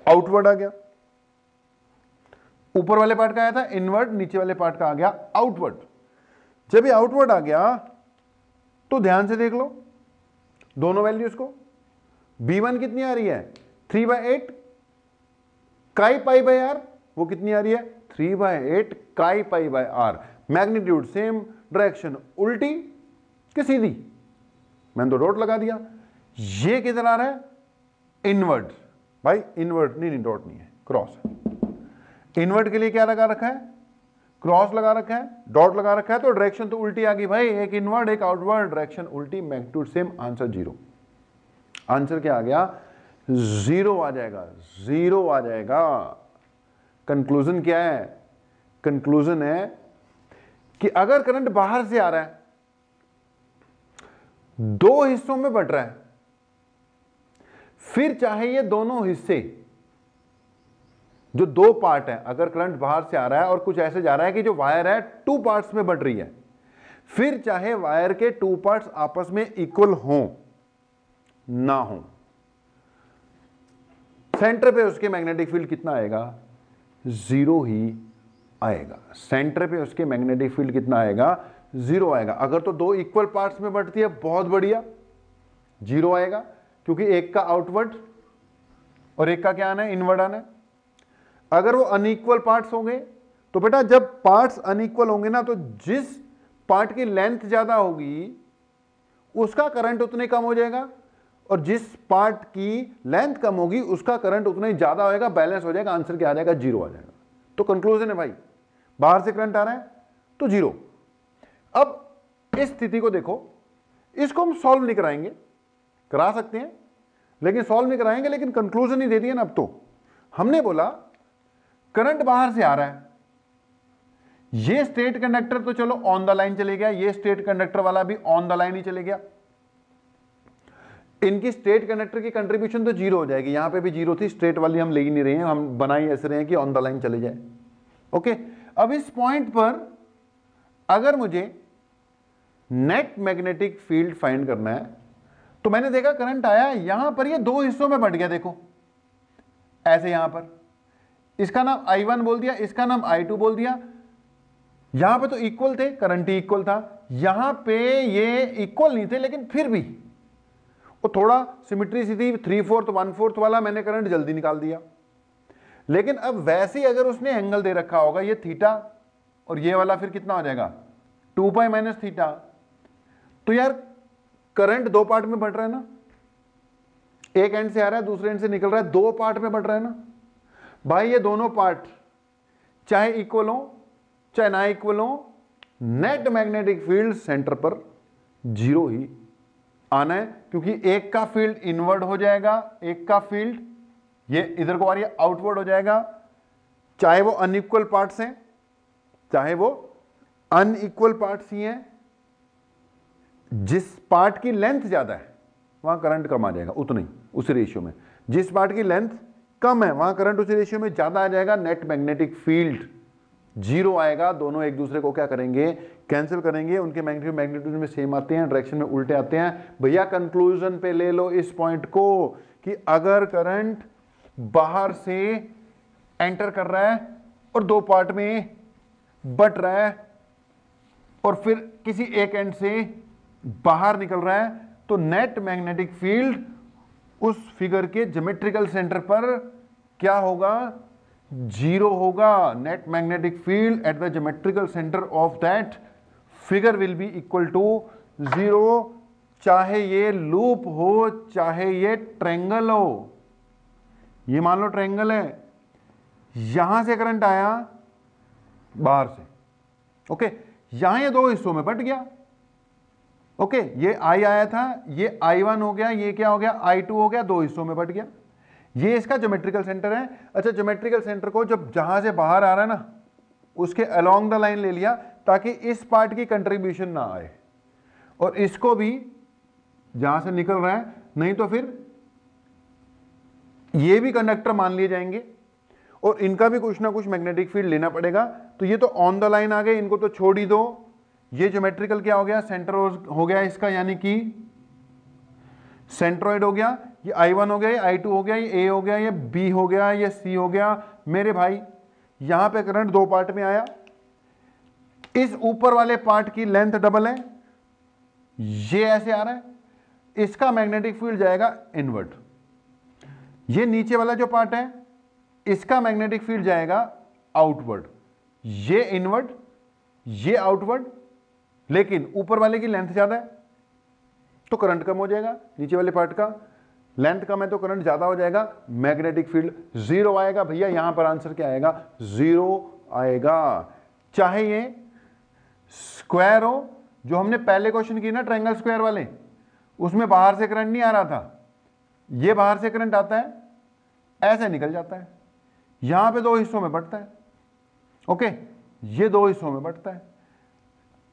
आउटवर्ड आ गया। ऊपर वाले पार्ट का आया था इनवर्ड, नीचे वाले पार्ट का आ गया आउटवर्ड। जब ये आउटवर्ड आ गया तो ध्यान से देख लो दोनों वैल्यूज को, B1 कितनी आ रही है 3/8 काई पाई बाय आर, वो कितनी आ रही है 3/8 K I pi by R. Magnitude same, direction उल्टी कि सीधी, मैंने तो डॉट लगा दिया। ये किधर आ रहा है इनवर्ड, भाई इनवर्ड नहीं, डॉट नहीं है, क्रॉस है। इनवर्ड के लिए क्या लगा रखा है, क्रॉस लगा रखा है, डॉट लगा रखा है, तो डायरेक्शन तो उल्टी आ गई भाई, एक इनवर्ड एक आउटवर्ड, डायरेक्शन उल्टी, मैग्नीट्यूड सेम, आंसर 0। आंसर क्या आ गया 0 आ जाएगा, 0 आ जाएगा। कंक्लूजन क्या है, कंक्लूजन है कि अगर करंट बाहर से आ रहा है, दो हिस्सों में बट रहा है, फिर चाहे ये दोनों हिस्से जो दो पार्ट है, अगर करंट बाहर से आ रहा है और कुछ ऐसे जा रहा है कि जो वायर है 2 पार्ट्स में बट रही है, फिर चाहे वायर के 2 पार्ट्स आपस में इक्वल हो ना हो, सेंटर पे उसके मैग्नेटिक फील्ड कितना आएगा 0 ही आएगा। सेंटर पे उसके मैग्नेटिक फील्ड कितना आएगा 0 आएगा। अगर तो दो इक्वल पार्ट्स में बढ़ती है, बहुत बढ़िया, 0 आएगा, क्योंकि एक का आउटवर्ड और एक का क्या आना है इनवर्ड आना है। अगर वो अनइक्वल पार्ट्स होंगे तो बेटा जब पार्ट्स अनइक्वल होंगे ना, तो जिस पार्ट की लेंथ ज्यादा होगी उसका करंट उतने कम हो जाएगा, और जिस पार्ट की लेंथ कम होगी उसका करंट उतना ही ज्यादा होएगा, बैलेंस हो जाएगा, आंसर क्या आ जाएगा 0 आ जाएगा। तो कंक्लूजन है भाई, बाहर से करंट आ रहा है तो 0। अब इस स्थिति को देखो, इसको हम सॉल्व नहीं कराएंगे, करा सकते हैं लेकिन सॉल्व नहीं कराएंगे, लेकिन कंक्लूजन ही दे दिया ना। अब तो हमने बोला करंट बाहर से आ रहा है, ये स्ट्रेट कंडक्टर तो चलो ऑन द लाइन चले गया, ये स्ट्रेट कंडक्टर वाला भी ऑन द लाइन ही चले गया, इनकी स्ट्रेट कंडक्टर की कंट्रीब्यूशन तो 0 हो जाएगी। यहां पे भी 0 थी, स्ट्रेट वाली हम ले ही नहीं रहे हैं, हम बना ही ऐसे रहे हैं कि ऑन द लाइन चले जाए। ओके, अब इस पॉइंट पर अगर मुझे नेट मैग्नेटिक फील्ड फाइंड करना है, तो मैंने देखा करंट आया यहां पर, ये दो हिस्सों में बट गया, देखो ऐसे, यहां पर इसका नाम I1 बोल दिया, इसका नाम I2 बोल दिया। यहां पे तो इक्वल थे, करंट ही इक्वल था, यहां पे ये इक्वल नहीं थे, लेकिन फिर भी वो थोड़ा सिमिट्री सी थी, 3/4 1/4 वाला मैंने करंट जल्दी निकाल दिया। लेकिन अब वैसे ही अगर उसने एंगल दे रखा होगा, ये थीटा और ये वाला फिर कितना हो जाएगा 2π माइनस थीटा, तो यार करंट दो पार्ट में बढ़ रहा है ना, एक एंड से आ रहा है दूसरे एंड से निकल रहा है, दो पार्ट में बढ़ रहा है ना भाई। ये दोनों पार्ट चाहे इक्वल हो चाहे ना इक्वल हो, नेट मैग्नेटिक फील्ड सेंटर पर 0 ही आना है, क्योंकि एक का फील्ड इनवर्ड हो जाएगा, एक का फील्ड ये इधर को आ रही है आउटवर्ड हो जाएगा, चाहे वो अनइक्वल पार्ट्स हैं, चाहे वो अनइक्वल पार्ट्स ही हैं। जिस पार्ट की लेंथ ज्यादा है वहां करंट कम आ जाएगा, उतना ही उसी रेशियो में। जिस पार्ट की लेंथ कम है वहां करंट उसी रेशियो में ज्यादा आ जाएगा। नेट मैग्नेटिक फील्ड जीरो आएगा। दोनों एक दूसरे को क्या करेंगे, कैंसिल करेंगे। उनके मैग्नीट्यूड में सेम आते हैं, डायरेक्शन में उल्टे आते हैं। भैया कंक्लूजन पे ले लो इस पॉइंट को कि अगर करंट बाहर से एंटर कर रहा है और दो पार्ट में बट रहा है और फिर किसी एक एंड से बाहर निकल रहा है, तो नेट मैग्नेटिक फील्ड उस फिगर के ज्योमेट्रिकल सेंटर पर क्या होगा, जीरो होगा। Net magnetic field at the geometrical centre of that figure will be equal to zero, चाहे ये लूप हो चाहे ये ट्रायंगल हो। ये मान लो ट्रायंगल है, यहां से करंट आया बाहर से, ओके, यहां ये दो हिस्सों में बट गया, ओके, ये आई आया था, ये I1 हो गया, ये क्या हो गया I2 हो गया, दो हिस्सों में बट गया। ये इसका ज्योमेट्रिकल सेंटर है। अच्छा, ज्योमेट्रिकल सेंटर को जब जहां से बाहर आ रहा है ना उसके अलोंग द लाइन ले लिया ताकि इस पार्ट की कंट्रीब्यूशन ना आए, और इसको भी जहां से निकल रहा है, नहीं तो फिर ये भी कंडक्टर मान लिए जाएंगे और इनका भी कुछ ना कुछ मैग्नेटिक फील्ड लेना पड़ेगा। तो ये तो ऑन द लाइन आ गए, इनको तो छोड़ ही दो। ये ज्योमेट्रिकल क्या हो गया, सेंटर हो गया इसका, यानी कि सेंट्रोइड हो गया। ये I1 हो गया, ये I2 हो गया, ये A हो गया, ये B हो गया, ये C हो गया। मेरे भाई यहां पे करंट दो पार्ट में आया, इस ऊपर वाले पार्ट की लेंथ डबल है, ये ऐसे आ रहा है, इसका मैग्नेटिक फील्ड जाएगा इनवर्ड। ये नीचे वाला जो पार्ट है इसका मैग्नेटिक फील्ड जाएगा आउटवर्ड, ये इनवर्ड ये आउटवर्ड, लेकिन ऊपर वाले की लेंथ ज्यादा है तो करंट कम हो जाएगा। नीचे वाले पार्ट का लेंथ कम है तो करंट ज्यादा हो जाएगा, मैग्नेटिक फील्ड जीरो आएगा। भैया यहां पर आंसर क्या आएगा, जीरो आएगा। चाहे ये स्क्वायर हो, जो हमने पहले क्वेश्चन की ना ट्रायंगल स्क्वायर वाले, उसमें बाहर से करंट नहीं आ रहा था, ये बाहर से करंट आता है ऐसे निकल जाता है, यहां पे दो हिस्सों में बंटता है, ओके, ये दो हिस्सों में बंटता है।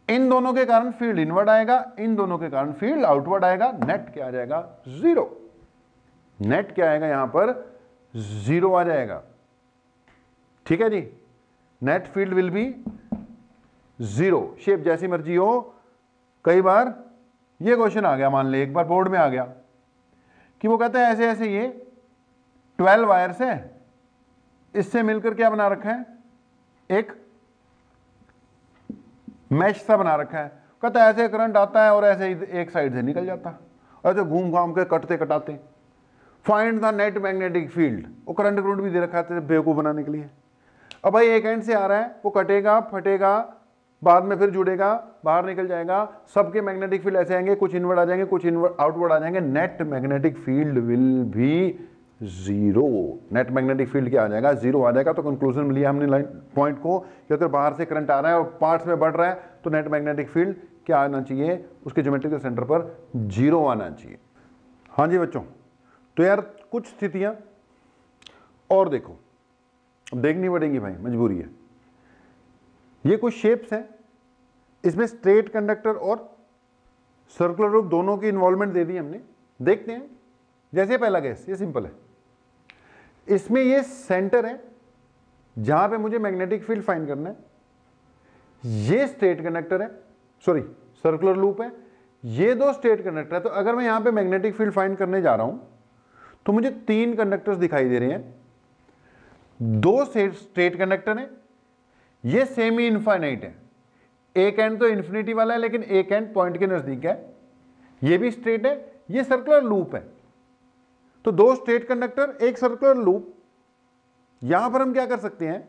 इन दोनों के कारण फील्ड इनवर्ड आएगा, इन दोनों के कारण फील्ड आउटवर्ड आएगा। नेट क्या आ जाएगा, जीरो। नेट क्या आएगा यहां पर, जीरो आ जाएगा। ठीक है जी, net field will be zero. Shape जैसी मर्जी हो। कई बार ये क्वेश्चन आ गया, मान ले एक बार बोर्ड में आ गया कि वो कहता है ऐसे ऐसे ये 12 वायर्स है, इससे मिलकर क्या बना रखा है, एक मैश सा बना रखा है। कहता है ऐसे करंट आता है और ऐसे एक साइड से निकल जाता है, ऐसे घूम घाम के कटते कटाते। Find the net magnetic field, वो करंट करंट भी दे रखा है बेवकूफ बनाने के लिए। अब भाई एक एंड से आ रहा है, वो कटेगा फटेगा, बाद में फिर जुड़ेगा, बाहर निकल जाएगा। सबके मैग्नेटिक फील्ड ऐसे आएंगे, कुछ इनवर्ड आ जाएंगे, कुछ इनवर्ड आउटवर्ड आ जाएंगे। Net magnetic field will be zero. Net magnetic field क्या आ जाएगा, जीरो आ जाएगा। तो कंक्लूजन में लिया हमने लाइन पॉइंट को कि अगर बाहर से करंट आ रहा है और पार्ट्स में बढ़ रहा है तो नेट मैग्नेटिक फील्ड क्या आना चाहिए, उसके ज्योमेट्रिकल सेंटर पर जीरो आना चाहिए। हाँ जी बच्चों, तो यार कुछ स्थितियां और देखो, देखनी पड़ेंगी भाई, मजबूरी है। ये कुछ शेप्स हैं, इसमें स्ट्रेट कंडक्टर और सर्कुलर रूप दोनों की इन्वॉल्वमेंट दे दी हमने। देखते हैं, जैसे पहला केस, ये सिंपल है। इसमें ये सेंटर है जहां पे मुझे मैग्नेटिक फील्ड फाइंड करना है। ये स्ट्रेट कंडक्टर है, सॉरी सर्कुलर लूप है, ये दो स्ट्रेट कंडक्टर है। तो अगर मैं यहां पे मैग्नेटिक फील्ड फाइंड करने जा रहा हूं तो मुझे तीन कंडक्टर्स दिखाई दे रहे हैं, दो स्ट्रेट कंडक्टर है, ये सेमी इनफाइनाइट है। एक एंड तो इन्फिनिटी वाला है लेकिन एक एंड पॉइंट के नजदीक है, ये भी स्ट्रेट है, ये सर्कुलर लूप है। तो दो स्ट्रेट कंडक्टर, एक सर्कुलर लूप। यहां पर हम क्या कर सकते हैं,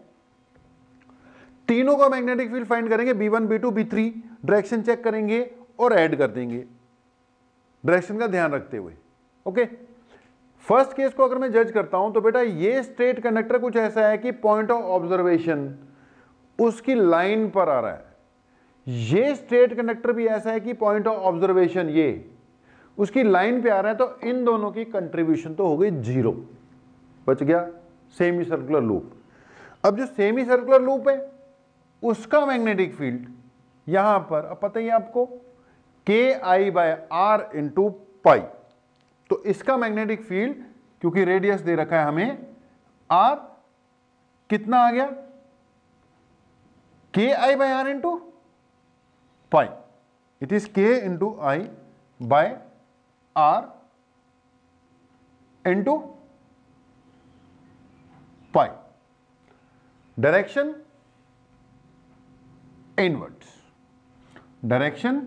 तीनों का मैग्नेटिक फील्ड फाइंड करेंगे, B1 B2 B3, direction check करेंगे और ऐड कर देंगे डायरेक्शन का ध्यान रखते हुए। ओके, फर्स्ट केस को अगर मैं जज करता हूं तो बेटा ये स्ट्रेट कंडक्टर कुछ ऐसा है कि पॉइंट ऑफ ऑब्जर्वेशन उसकी लाइन पर आ रहा है। ये स्ट्रेट कंडक्टर भी ऐसा है कि पॉइंट ऑफ ऑब्जर्वेशन ये उसकी लाइन पे आ रहा है, तो इन दोनों की कंट्रीब्यूशन तो हो गई 0, बच गया सेमी सर्कुलर लूप। अब जो सेमी सर्कुलर लूप है उसका मैग्नेटिक फील्ड यहां पर, अब पता ही है आपको, KI/R इंटू पाई। तो इसका मैग्नेटिक फील्ड, क्योंकि रेडियस दे रखा है हमें R, कितना आ गया, KI/R into pi. It is K into I/R into pi. Direction inward, direction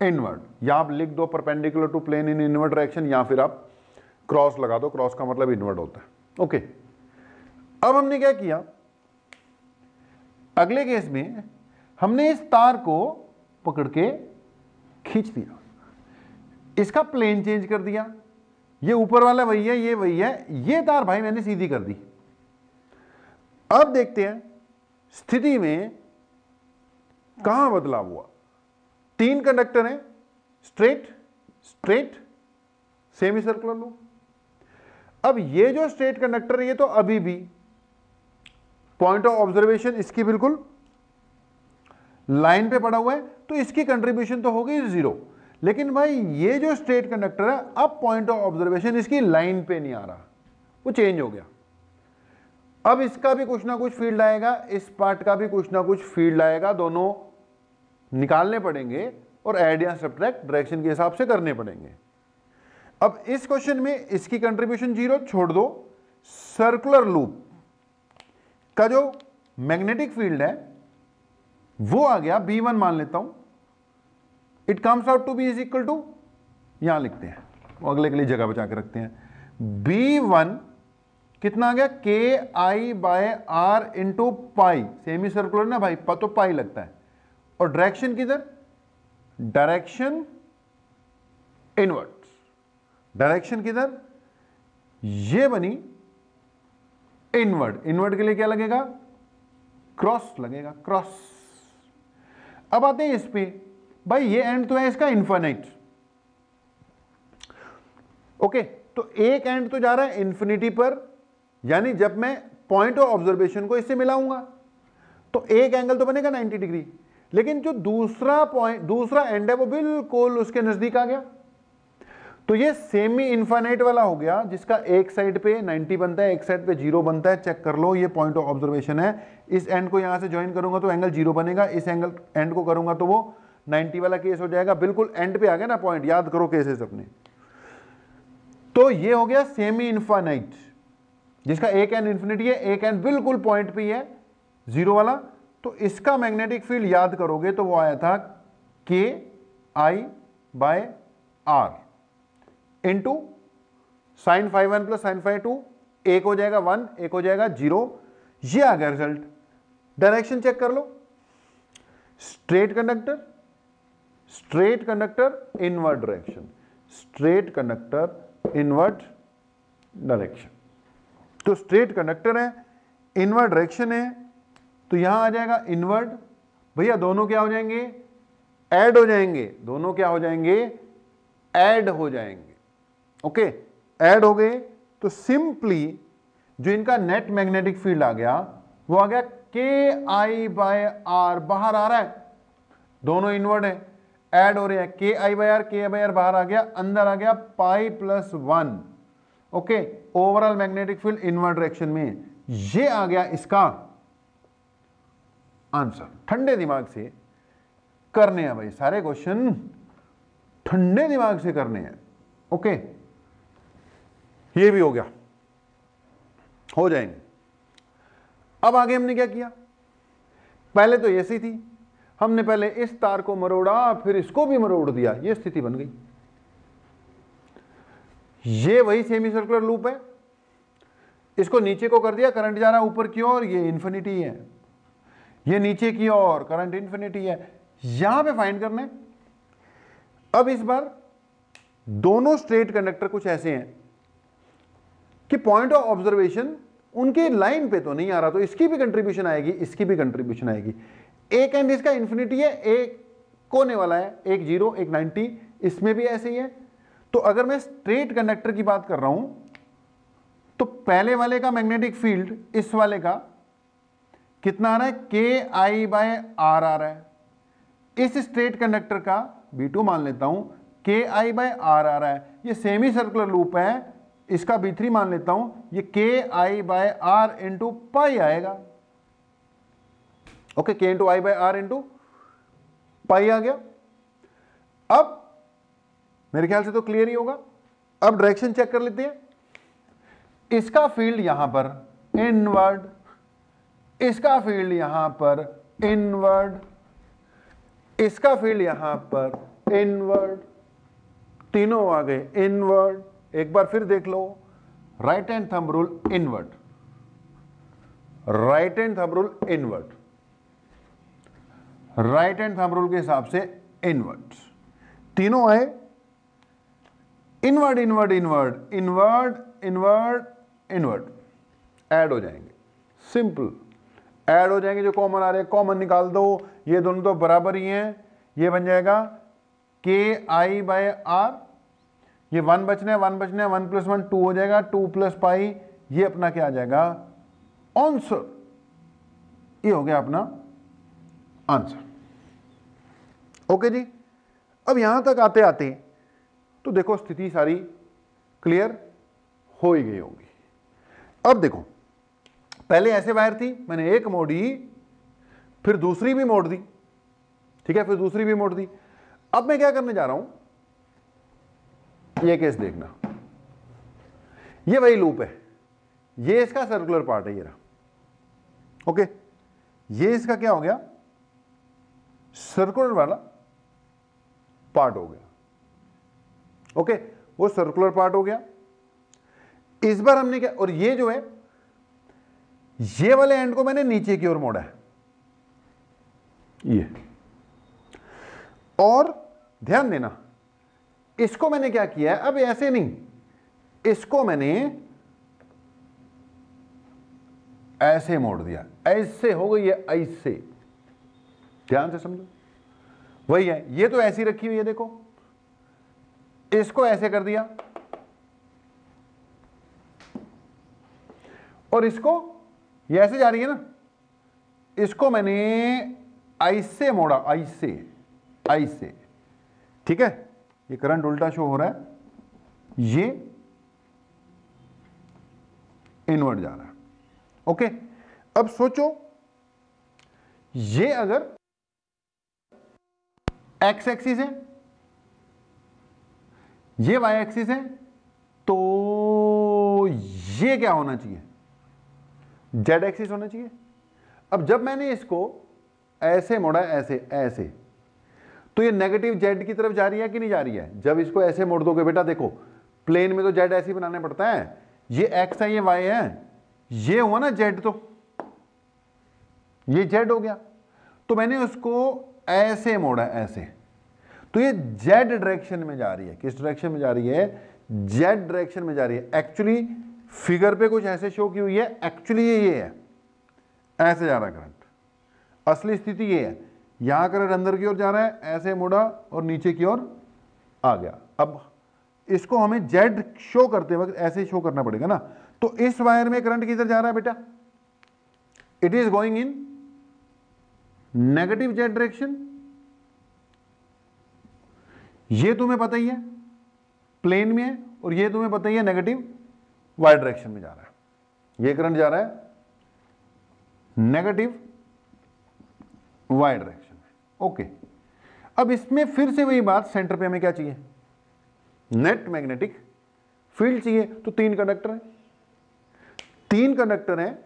inward, या आप लिख दो perpendicular to plane in inward direction, या फिर आप क्रॉस लगा दो, क्रॉस का मतलब इनवर्ड होता है। ओके, अब हमने क्या किया, अगले केस में हमने इस तार को पकड़ के खींच दिया, इसका प्लेन चेंज कर दिया, ये ऊपर वाला वही है, ये वही है, ये तार भाई मैंने सीधी कर दी। अब देखते हैं स्थिति में कहां बदलाव हुआ। 3 कंडक्टर हैं, straight straight semi circular loop. अब ये जो स्ट्रेट कंडक्टर है ये तो अभी भी पॉइंट ऑफ ऑब्जर्वेशन इसकी बिल्कुल लाइन पे पड़ा हुआ है, तो इसकी कंट्रीब्यूशन तो हो गई 0। लेकिन भाई ये जो स्ट्रेट कंडक्टर है, अब पॉइंट ऑफ ऑब्जर्वेशन इसकी लाइन पे नहीं आ रहा, वो चेंज हो गया। अब इसका भी कुछ ना कुछ फील्ड आएगा, इस पार्ट का भी कुछ ना कुछ फील्ड आएगा, दोनों निकालने पड़ेंगे और ऐड या सब्ट्रैक्ट डायरेक्शन के हिसाब से करने पड़ेंगे। अब इस क्वेश्चन में इसकी कंट्रीब्यूशन 0 छोड़ दो, सर्कुलर लूप का जो मैग्नेटिक फील्ड है वो आ गया B1 मान लेता हूं, it comes out to be is equal to, यहां लिखते हैं, अगले के लिए जगह बचा के रखते हैं, B1 कितना आ गया, KI/R इंटू पाई, सेमी सर्कुलर ना भाई, तो पाई लगता है, और डायरेक्शन किधर, डायरेक्शन इनवर्ड, डायरेक्शन किधर, ये बनी इनवर्ड, इनवर्ड के लिए क्या लगेगा, क्रॉस लगेगा, क्रॉस। अब आते हैं इस पे, भाई ये एंड तो है इसका इनफाइनाइट, ओके, तो एक एंड तो जा रहा है इंफिनिटी पर, यानी जब मैं पॉइंट ऑफ ऑब्जर्वेशन को इससे मिलाऊंगा तो एक एंगल तो बनेगा 90 डिग्री, लेकिन जो दूसरा एंड है वो बिल्कुल उसके नजदीक आ गया, तो ये सेमी इनफाइनाइट वाला हो गया, जिसका एक साइड पे 90 बनता है, एक साइड पे 0 बनता है। चेक कर लो, ये पॉइंट ऑफ ऑब्जर्वेशन है, इस एंड को यहां से ज्वाइन करूंगा तो एंगल 0 बनेगा, इस एंगल एंड को करूंगा तो वो 90 वाला केस हो जाएगा, बिल्कुल एंड पे आ गया ना पॉइंट, याद करो केसेस अपने। तो ये हो गया सेमी इनफाइनाइट, जिसका एक एंड इंफिनिटी है, एक एंड बिल्कुल पॉइंट पे है 0 वाला, तो इसका मैग्नेटिक फील्ड याद करोगे तो वो आया था KI/R into sine phi 1 plus sine phi 2, एक हो जाएगा 1, एक हो जाएगा 0, ये आ गया रिजल्ट। डायरेक्शन चेक कर लो, straight conductor inward direction, straight conductor inward direction, तो स्ट्रेट कंडक्टर है, इनवर्ड डायरेक्शन है, तो यहां आ जाएगा इनवर्ड, भैया दोनों क्या हो जाएंगे, ऐड हो जाएंगे, दोनों क्या हो जाएंगे, ऐड हो जाएंगे, ओके, ऐड हो गए, तो सिंपली जो इनका नेट मैग्नेटिक फील्ड आ गया वो आ गया KI/R, बाहर आ रहा है, दोनों इनवर्ड है, ऐड हो रहे हैं, KI/R बाहर आ गया, अंदर आ गया pi plus 1, okay, overall magnetic field inward direction में, ये आ गया इसका आंसर। ठंडे दिमाग से करने हैं भाई सारे क्वेश्चन, ठंडे दिमाग से करने हैं, ओके, ये भी हो गया, हो जाएंगे। अब आगे हमने क्या किया, पहले तो ऐसी थी, हमने पहले इस तार को मरोड़ा, फिर इसको भी मरोड़ दिया, ये स्थिति बन गई। ये वही सेमी सर्कुलर लूप है, इसको नीचे को कर दिया, करंट जा रहा है ऊपर की ओर, ये इंफिनिटी है, ये नीचे की ओर करंट इंफिनिटी है, यहां पे फाइंड करना है। अब इस बार दोनों स्ट्रेट कंडक्टर कुछ ऐसे हैं कि पॉइंट ऑफ ऑब्जर्वेशन उनके लाइन पे तो नहीं आ रहा, तो इसकी भी कंट्रीब्यूशन आएगी, इसकी भी कंट्रीब्यूशन आएगी। एक एंड इसका इंफिनिटी है, एक कोने वाला है, एक 0 एक 90, इसमें भी ऐसे ही है। तो अगर मैं स्ट्रेट कंडक्टर की बात कर रहा हूं तो पहले वाले का मैग्नेटिक फील्ड इस वाले का कितना आ रहा है, के आई बाय आर आ रहा है। इस स्ट्रेट कंडक्टर का B2 मान लेता हूं, के आई बाय आर आ रहा है। ये सेमी सर्कुलर लूप है, इसका B3 मान लेता हूं, ये K I by R into pi आएगा। Okay, K into I by R into pi आ गया। अब मेरे ख्याल से तो क्लियर ही होगा। अब डायरेक्शन चेक कर लेते हैं। इसका फील्ड यहां पर इनवर्ड, इसका फील्ड यहां पर इनवर्ड, इसका फील्ड यहां पर इनवर्ड, तीनों आ गए इनवर्ड। एक बार फिर देख लो, right hand thumb rule inward, right hand thumb rule inward, right hand thumb rule के हिसाब से इनवर्ड, तीनों आए inward inward inward inward inward inward, add हो जाएंगे, सिंपल ऐड हो जाएंगे। जो कॉमन आ रहे हैं कॉमन निकाल दो, ये दोनों तो बराबर ही हैं, ये बन जाएगा के आई बाय आर, ये 1 बचना है 1 बचना है, 1 + 1 2 हो जाएगा, 2 + पाई, ये अपना क्या आ जाएगा आंसर, ये हो गया अपना आंसर। ओके जी। अब यहां तक आते आते तो देखो स्थिति सारी क्लियर हो ही गई होगी। अब देखो, पहले ऐसे वायर थी, मैंने एक मोड़ी, फिर दूसरी भी मोड़ दी, ठीक है, फिर दूसरी भी मोड़ दी। अब मैं क्या करने जा रहा हूं, ये केस देखना, ये वही लूप है, ये इसका सर्कुलर पार्ट है, ये रहा। ओके, ये इसका क्या हो गया, सर्कुलर वाला पार्ट हो गया। ओके, वो सर्कुलर पार्ट हो गया। इस बार हमने क्या, और ये जो है, ये वाले एंड को मैंने नीचे की ओर मोड़ा है, ये। और ध्यान देना, इसको मैंने क्या किया है, अब ऐसे नहीं, इसको मैंने ऐसे मोड़ दिया, ऐसे हो गई है, ऐसे, ध्यान से समझो, वही है। ये तो ऐसी रखी हुई है, देखो, इसको ऐसे कर दिया, और इसको, ये ऐसे जा रही है ना, इसको मैंने ऐसे मोड़ा, ऐसे ऐसे, ठीक है। ये करंट उल्टा शो हो रहा है, ये इनवर्ट जा रहा है। ओके, अब सोचो, ये अगर एक्स एक्सिस है, ये वाई एक्सिस है, तो ये क्या होना चाहिए, जेड एक्सिस होना चाहिए। अब जब मैंने इसको ऐसे मोड़ा, ऐसे ऐसे, तो ये नेगेटिव जेड की तरफ जा रही है कि नहीं जा रही है। जब इसको ऐसे मोड़ दोगे बेटा, देखो प्लेन में तो जेड ऐसे ही बनाना पड़ता है, ये एक्स है, ये वाई है, ये हुआ ना जेड, तो ये जेड हो गया। तो मैंने उसको ऐसे मोड़ा, ऐसे, तो ये जेड डायरेक्शन में जा रही है। किस डायरेक्शन में जा रही है, जेड डायरेक्शन में जा रही है। एक्चुअली फिगर पे कुछ ऐसे शो की हुई है, एक्चुअली ये है, ऐसे जा रहा है करंट, असली स्थिति ये है। यहां करंट अंदर की ओर जा रहा है, ऐसे मुड़ा और नीचे की ओर आ गया। अब इसको हमें जेड शो करते वक्त ऐसे शो करना पड़ेगा ना। तो इस वायर में करंट किधर जा रहा है बेटा, it is going in negative Z direction. ये तुम्हें पता ही है प्लेन में है, और ये तुम्हें पता ही है नेगेटिव वाई डायरेक्शन में जा रहा है। ये करंट जा रहा है नेगेटिव वाई डायरेक्शन में। ओके, अब इसमें फिर से वही बात, सेंटर पे हमें क्या चाहिए, नेट मैग्नेटिक फील्ड चाहिए। तो 3 कंडक्टर हैं, 3 कंडक्टर हैं।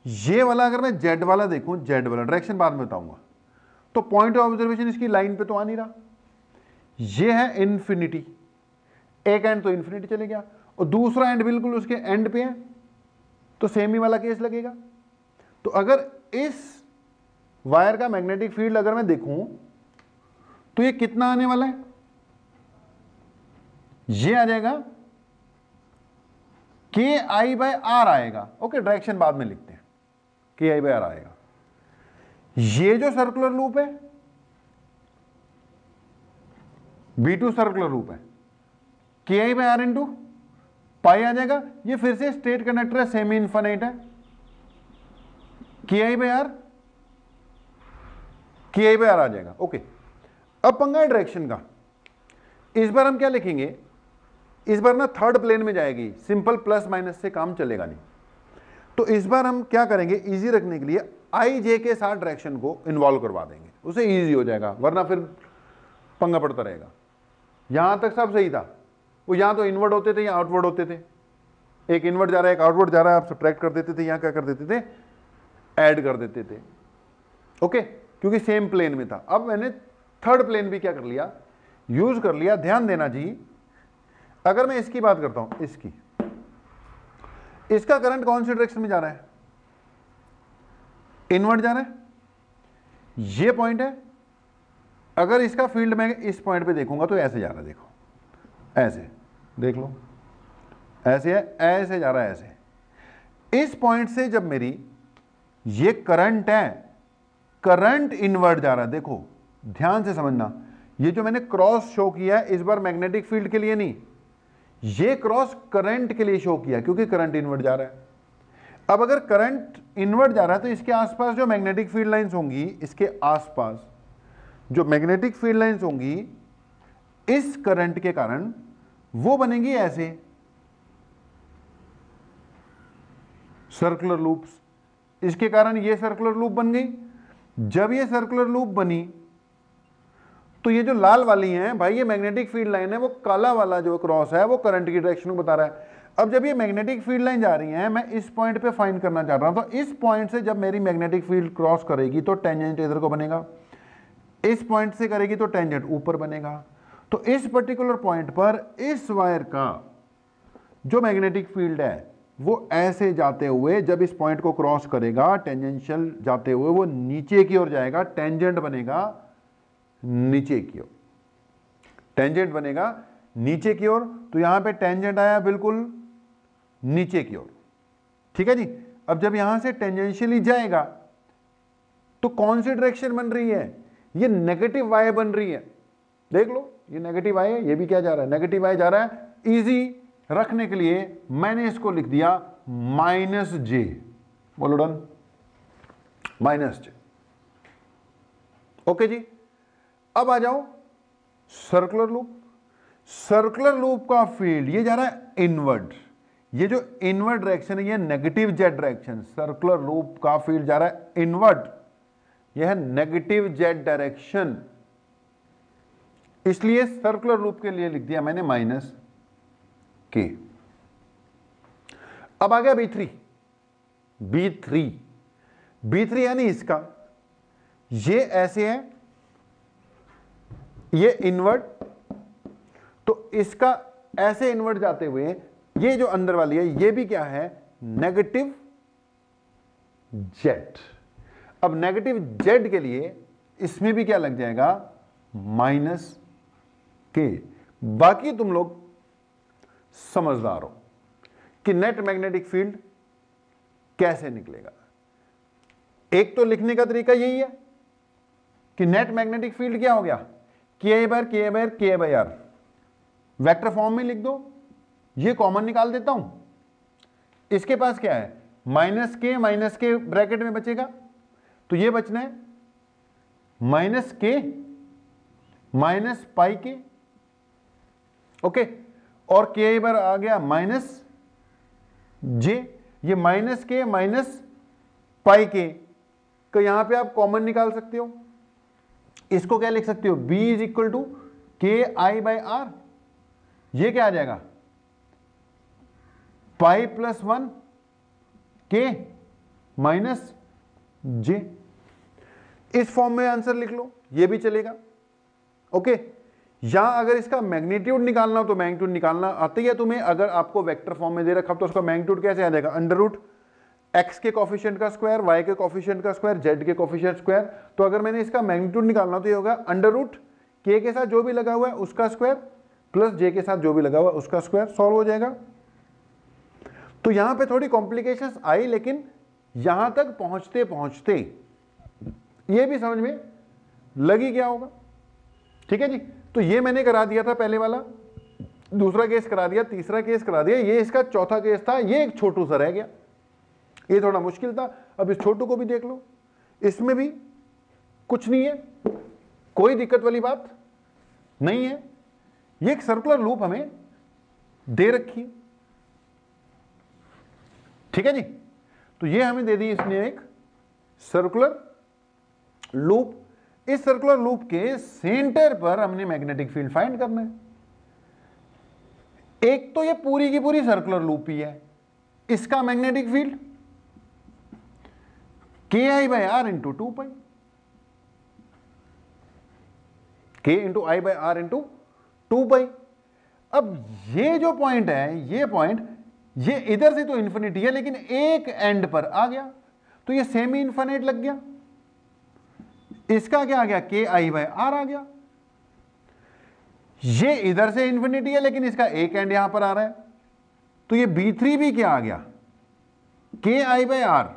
ये वाला अगर मैं जेड वाला देखूं, जेड वाला डायरेक्शन बाद में बताऊंगा, तो पॉइंट ऑफ ऑब्जर्वेशन इसकी लाइन पे तो आ नहीं रहा। ये है इन्फिनिटी, एक एंड तो इन्फिनिटी चले गया, और दूसरा एंड बिल्कुल उसके एंड पे है, तो सेमी वाला केस लगेगा। तो अगर इस वायर का मैग्नेटिक फील्ड अगर मैं देखूं, तो ये कितना आने वाला है, ये आ जाएगा के आई बाय आर आएगा। ओके, डायरेक्शन बाद में लिखते हैं, के आई बाय आर आएगा। ये जो सर्कुलर लूप है, V2 सर्कुलर लूप है, KI/R इंटू पाई आ जाएगा। ये फिर से स्ट्रेट कंडक्टर है, सेमी इन्फिनिट है, KI/R आ जाएगा। ओके, अब पंगा डायरेक्शन का। इस बार हम क्या लिखेंगे, इस बार ना थर्ड प्लेन में जाएगी, सिंपल प्लस माइनस से काम चलेगा नहीं। तो इस बार हम क्या करेंगे, इजी रखने के लिए IJ के साथ डायरेक्शन को इन्वॉल्व करवा देंगे, उसे इजी हो जाएगा, वरना फिर पंगा पड़ता रहेगा। यहां तक सब सही था, वो यहां तो इनवर्ड होते थे या आउटवर्ड होते थे, एक इनवर्ड जा रहा है एक आउटवर्ड जा रहा है, आप सब्ट्रैक्ट कर देते थे, यहां क्या कर देते थे, ऐड कर देते थे। ओके, क्योंकि सेम प्लेन में था। अब मैंने थर्ड प्लेन भी क्या कर लिया, यूज कर लिया। ध्यान देना जी, अगर मैं इसकी बात करता हूं, इसका करंट कौन सी डायरेक्शन में जा रहा है, इनवर्ड जा रहा है, ये पॉइंट है। अगर इसका फील्ड मैं इस पॉइंट पे देखूंगा तो ऐसे जा रहा है, देखो ऐसे, देख लो ऐसे है, ऐसे जा रहा है, ऐसे। इस पॉइंट से जब मेरी ये करंट है, करंट इनवर्ड जा रहा है, देखो ध्यान से समझना, ये जो मैंने क्रॉस शो किया है इस बार मैग्नेटिक फील्ड के लिए नहीं, ये क्रॉस करंट के लिए शो किया, क्योंकि करंट इनवर्ड जा रहा है। अब अगर करंट इनवर्ड जा रहा है तो इसके आसपास जो मैग्नेटिक फील्ड लाइंस होंगी, इसके आसपास जो मैग्नेटिक फील्ड लाइंस होंगी इस करंट के कारण वो बनेंगी ऐसे सर्कुलर लूप्स। इसके कारण ये सर्कुलर लूप बन गई। जब ये सर्कुलर लूप बनी तो ये जो लाल वाली है भाई, ये मैग्नेटिक फील्ड लाइन है, वो काला वाला जो क्रॉस है वो करंट की डायरेक्शन को बता रहा है। अब जब ये मैग्नेटिक फील्ड लाइन जा रही है, मैं इस पॉइंट पे फाइंड करना चाह रहा हूं, तो इस पॉइंट से जब मेरी मैग्नेटिक फील्ड क्रॉस करेगी तो टेंजेंट इधर को बनेगा, इस पॉइंट से करेगी तो टेंजेंट ऊपर बनेगा। तो इस पर्टिकुलर पॉइंट पर इस वायर का जो मैग्नेटिक फील्ड है वो ऐसे जाते हुए जब इस पॉइंट को क्रॉस करेगा, टेंजेंशियल जाते हुए वो नीचे की ओर जाएगा, टेंजेंट बनेगा नीचे की ओर, टेंजेंट बनेगा नीचे की ओर। तो यहां पे टेंजेंट आया बिल्कुल नीचे की ओर, ठीक है जी। अब जब यहां से टेंजेंशियली जाएगा तो कौन सी डायरेक्शन बन रही है, ये नेगेटिव वाई बन रही है, देख लो ये नेगेटिव वाई है, ये भी क्या जा रहा है, नेगेटिव वाई जा रहा है। इजी रखने के लिए मैंने इसको लिख दिया -j, बोलो डन, -j। ओके जी, अब आ जाओ सर्कुलर लूप। सर्कुलर लूप का फील्ड ये जा रहा है इनवर्ड, ये जो इनवर्ड डायरेक्शन है ये negative Z direction, circular loop का फील्ड जा रहा है इनवर्ड, यह है नेगेटिव जेड डायरेक्शन, इसलिए सर्कुलर लूप के लिए लिख दिया मैंने -k। अब आ गया B3 यानी इसका, ये ऐसे है, ये इनवर्ड, तो इसका ऐसे इनवर्ड जाते हुए ये जो अंदर वाली है ये भी क्या है, नेगेटिव जेड। अब नेगेटिव जेड के लिए इसमें भी क्या लग जाएगा, -k। बाकी तुम लोग समझदार हो कि नेट मैग्नेटिक फील्ड कैसे निकलेगा। एक तो लिखने का तरीका यही है कि नेट मैग्नेटिक फील्ड क्या हो गया, KI/R वेक्टर फॉर्म में लिख दो, ये कॉमन निकाल देता हूं, इसके पास क्या है -k ब्रैकेट में बचेगा, तो ये बचना है -k -πk, ओके। और KI/R आ गया -j, ये -k -πk को यहां पे आप कॉमन निकाल सकते हो। इसको क्या लिख सकते हो, B = KI/R, ये क्या आ जाएगा पाई +1 k -j। इस फॉर्म में आंसर लिख लो, ये भी चलेगा, ओके। यहां अगर इसका मैग्नीट्यूड निकालना हो तो मैग्नीट्यूड निकालना आती है तुम्हें, अगर आपको वेक्टर फॉर्म में दे रखा तो उसका मैग्नीट्यूड कैसे आ जाएगा, √x के कोफिशिएंट का स्क्वायर, y के कोफिशिएंट का स्क्वायर, z के कोफिशिएंट स्क्वायर। तो अगर मैंने इसका मैग्नीट्यूड निकालना तो ये होगा √k के साथ जो भी लगा हुआ है उसका स्क्वायर प्लस j के साथ जो भी लगा हुआ है उसका स्क्वायर, सॉल्व हो जाएगा। तो यहां पे थोड़ी कॉम्प्लिकेशंस आई, लेकिन यहां तक पहुंचते पहुंचते ये भी समझ में लगी क्या होगा, ठीक है जी। तो ये मैंने करा दिया था पहले वाला, दूसरा केस करा दिया, तीसरा केस करा दिया, ये इसका चौथा केस था, ये एक छोटू सा रह गया, ये थोड़ा मुश्किल था। अब इस छोटू को भी देख लो, इसमें भी कुछ नहीं है, कोई दिक्कत वाली बात नहीं है। ये एक सर्कुलर लूप हमें दे रखी, ठीक है जी। तो ये हमें दे दी इसने एक सर्कुलर लूप। इस सर्कुलर लूप के सेंटर पर हमने मैग्नेटिक फील्ड फाइंड करना है। एक तो ये पूरी की पूरी सर्कुलर लूप ही है, इसका मैग्नेटिक फील्ड KI/R इंटू 2 पाई, K इंटू I/R इंटू 2 पाई। अब ये जो पॉइंट है, ये पॉइंट, ये इधर से तो इंफिनिटी है लेकिन एक एंड पर आ गया, तो ये सेमी इंफिनिट लग गया। इसका क्या आ गया, KI/R आ गया। ये इधर से इंफिनिटी है लेकिन इसका एक एंड यहां पर आ रहा है, तो ये B3 भी क्या आ गया, KI/R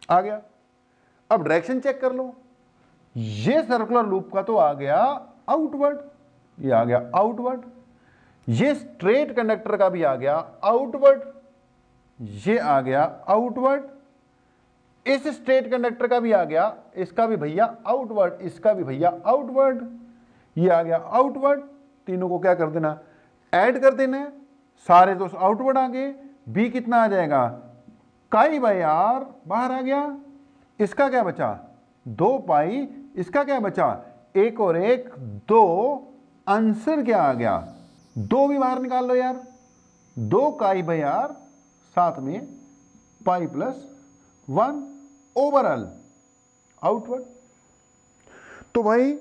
आ गया। अब डायरेक्शन चेक कर लो, ये सर्कुलर लूप का तो आ गया आउटवर्ड, ये आ गया आउटवर्ड। ये स्ट्रेट कंडक्टर का भी आ गया आउटवर्ड, ये आ गया आउटवर्ड। इस स्ट्रेट कंडक्टर का भी आ गया, इसका भी भैया आउटवर्ड, इसका भी भैया आउटवर्ड, ये आ गया आउटवर्ड। तीनों को क्या कर देना, ऐड कर देना है, सारे तो आउटवर्ड आ गए। बी कितना आ जाएगा, KI/R बाहर आ गया। इसका क्या बचा, 2 पाई, इसका क्या बचा, एक और एक 2, आंसर क्या आ गया, 2 भी बाहर निकाल लो यार, 2 KI/R साथ में पाई प्लस 1 ओवरऑल आउटवर्ड। तो भाई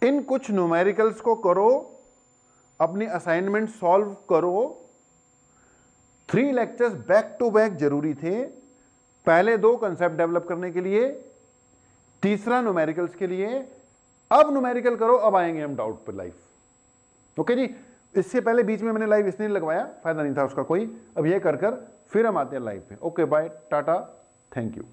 इन कुछ न्यूमेरिकल्स को करो, अपनी असाइनमेंट सॉल्व करो। 3 लेक्चर्स बैक टू बैक जरूरी थे, पहले 2 कंसेप्ट डेवलप करने के लिए, तीसरा न्यूमेरिकल्स के लिए। अब न्यूमेरिकल करो, अब आएंगे हम डाउट पर लाइव। ओके जी, इससे पहले बीच में मैंने लाइव इसलिए लगवाया, फायदा नहीं था उसका कोई। अब ये कर फिर हम आते हैं लाइव पे। ओके बाय, टाटा, थैंक यू।